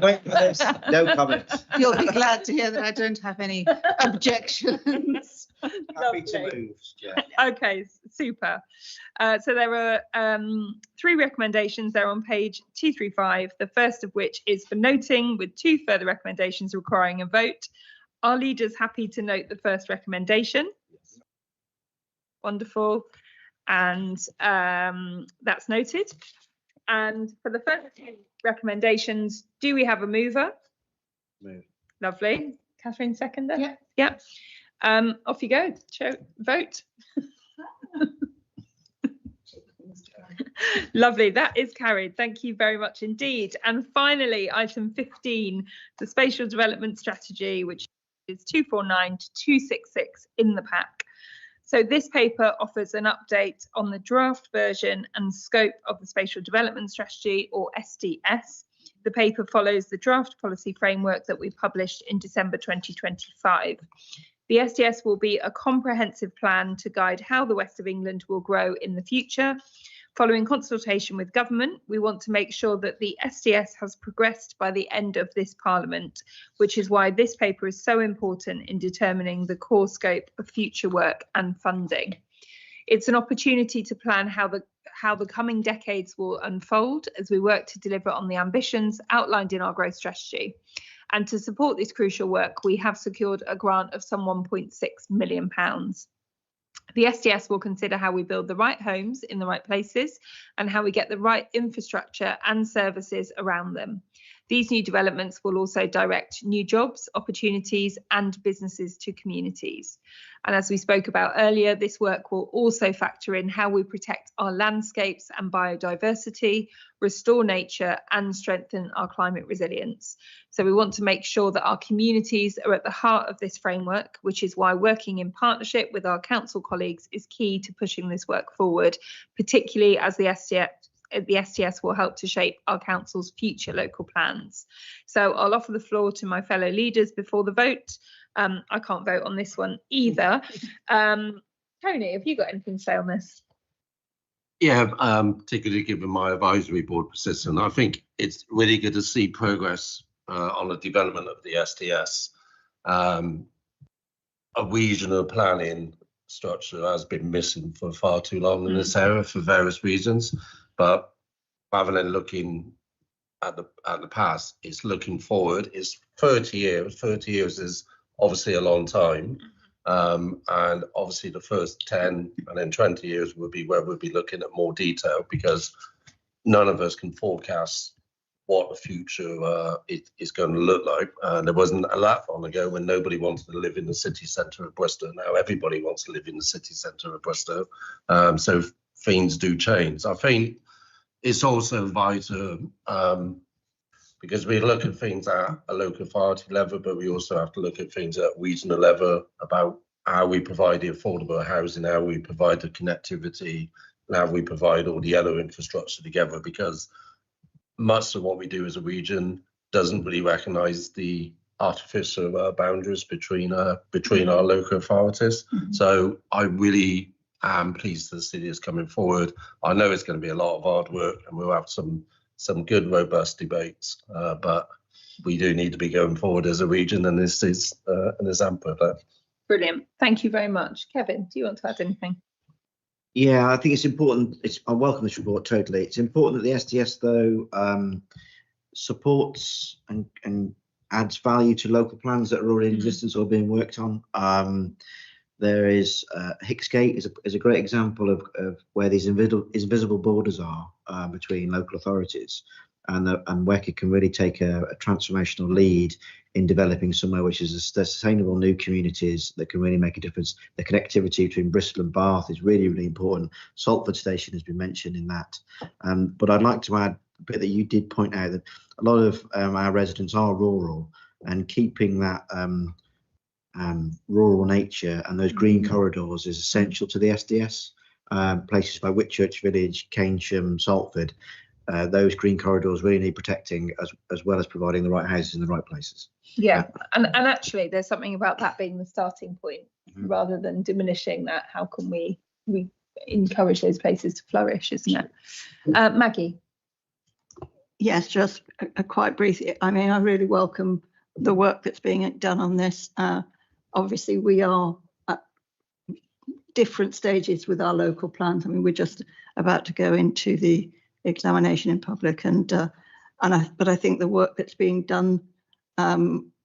Wait for this. No comment. You'll be glad to hear that I don't have any objections. Happy to move. Yeah. Okay, super. So there are 3 recommendations. They're on page 235, the first of which is for noting, with 2 further recommendations requiring a vote. Are leaders happy to note the first recommendation? Yes. Wonderful. And that's noted. And for the first 2 recommendations, do we have a mover? Move. Lovely. Catherine, seconder? Yeah. Yeah. Off you go. Vote. Lovely. That is carried. Thank you very much indeed. And finally, item 15, the Spatial Development Strategy, which is 249 to 266 in the pack. So this paper offers an update on the draft version and scope of the Spatial Development Strategy, or SDS. The paper follows the draft policy framework that we published in December 2025. The SDS will be a comprehensive plan to guide how the West of England will grow in the future. Following consultation with government, we want to make sure that the SDS has progressed by the end of this Parliament, which is why this paper is so important in determining the core scope of future work and funding. It's an opportunity to plan how the coming decades will unfold as we work to deliver on the ambitions outlined in our growth strategy. And to support this crucial work, we have secured a grant of some £1.6 million. The SDS will consider how we build the right homes in the right places and how we get the right infrastructure and services around them. These new developments will also direct new jobs, opportunities and businesses to communities. And as we spoke about earlier, this work will also factor in how we protect our landscapes and biodiversity, restore nature and strengthen our climate resilience. So we want to make sure that our communities are at the heart of this framework, which is why working in partnership with our council colleagues is key to pushing this work forward, particularly as the STS will help to shape our council's future local plans. So I'll offer the floor to my fellow leaders before the vote. I can't vote on this one either. Tony, have you got anything to say on this? Yeah, particularly given my advisory board position, I think it's really good to see progress on the development of the STS. A regional planning structure has been missing for far too long in this area for various reasons. But rather than looking at the past, it's looking forward. It's 30 years. 30 years is obviously a long time. And obviously the first 10 and then 20 years would be where we'll be looking at more detail, because none of us can forecast what the future is going to look like. There wasn't a that long ago when nobody wanted to live in the city centre of Bristol. Now everybody wants to live in the city centre of Bristol. So things do change. I think it's also vital because we look at things at a local authority level, but we also have to look at things at regional level about how we provide the affordable housing, how we provide the connectivity, and how we provide all the other infrastructure together, because much of what we do as a region doesn't really recognise the artificial boundaries between our local authorities. So I really am pleased the city is coming forward. I know it's going to be a lot of hard work and we'll have some good, robust debates, but we do need to be going forward as a region, and this is an example of that. Brilliant. Thank you very much. Kevin, do you want to add anything? Yeah, I think it's important. I welcome this report totally. It's important that the STS, though, supports and adds value to local plans that are already in existence or being worked on. There is Hicksgate is a great example of where these invisible borders are between local authorities, and WECA can really take a transformational lead in developing somewhere which is a sustainable new communities that can really make a difference. The connectivity between Bristol and Bath is really, really important. Salford Station has been mentioned in that. But I'd like to add a bit that you did point out that a lot of our residents are rural, and keeping that rural nature and those green corridors is essential to the SDS. Places like Whitchurch Village, Keynsham, Salford, those green corridors really need protecting, as well as providing the right houses in the right places. Yeah, and actually there's something about that being the starting point rather than diminishing that. How can we encourage those places to flourish, isn't it? Maggie? Yes, just quite briefly. I mean, I really welcome the work that's being done on this. Obviously, we are at different stages with our local plans. I mean, we're just about to go into the examination in public, but I think the work that's being done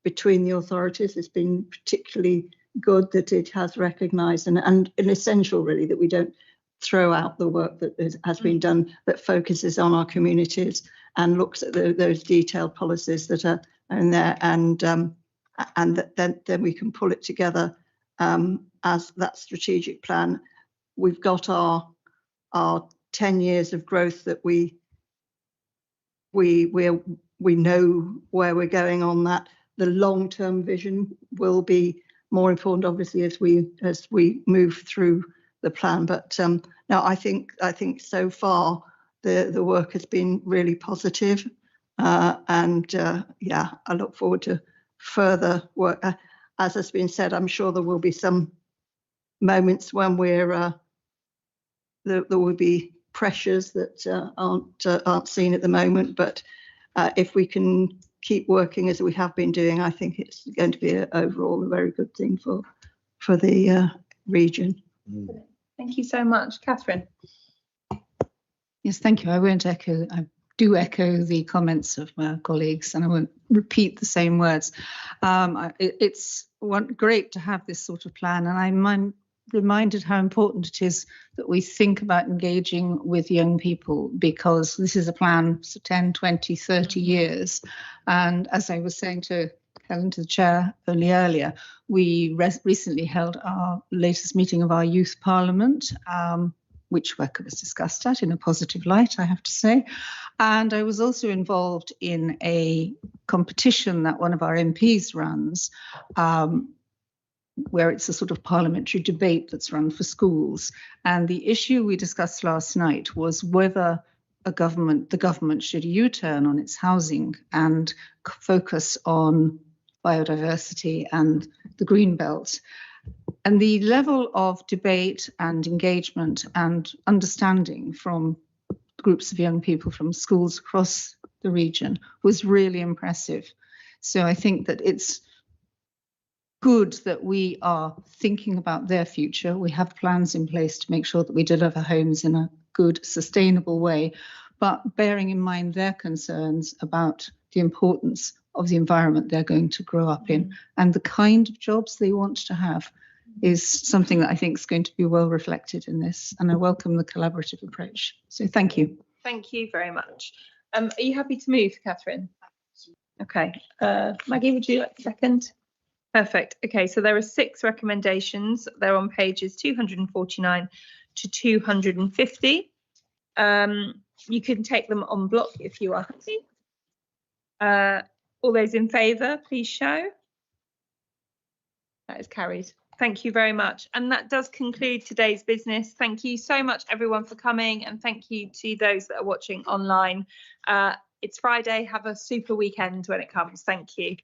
between the authorities has been particularly good, that it has recognised and essential really that we don't throw out the work that has been done, that focuses on our communities and looks at those detailed policies that are in there, and that then we can pull it together as that strategic plan. We've got our 10 years of growth that we know where we're going on that. The long-term vision will be more important, obviously, as we move through the plan. But no, I think so far the work has been really positive. Yeah, I look forward to further work. As has been said, I'm sure there will be some moments when there will be pressures that aren't seen at the moment. But if we can keep working as we have been doing, I think it's going to be overall a very good thing for the region. Thank you so much, Catherine. Yes, thank you. I do echo the comments of my colleagues, and I won't repeat the same words. It's great to have this sort of plan, and I'm reminded how important it is that we think about engaging with young people, because this is a plan for 10, 20, 30 years. And as I was saying to Helen, to the chair only earlier, we recently held our latest meeting of our youth parliament, which WECA was discussed at in a positive light, I have to say. And I was also involved in a competition that one of our MPs runs, where it's a sort of parliamentary debate that's run for schools. And the issue we discussed last night was whether the government should U-turn on its housing and focus on biodiversity and the green belt. And the level of debate and engagement and understanding from groups of young people from schools across the region was really impressive. So I think that it's good that we are thinking about their future. We have plans in place to make sure that we deliver homes in a good, sustainable way, but bearing in mind their concerns about the importance of the environment they're going to grow up in and the kind of jobs they want to have is something that I think is going to be well reflected in this. And I welcome the collaborative approach. So thank you. Thank you very much. Are you happy to move, Catherine? Okay. Maggie, would you like to second? Perfect. Okay, so there are 6 recommendations. They're on pages 249 to 250. You can take them en bloc if you are happy. All those in favour, please show. That is carried. Thank you very much. And that does conclude today's business. Thank you so much, everyone, for coming. And thank you to those that are watching online. It's Friday. Have a super weekend when it comes. Thank you.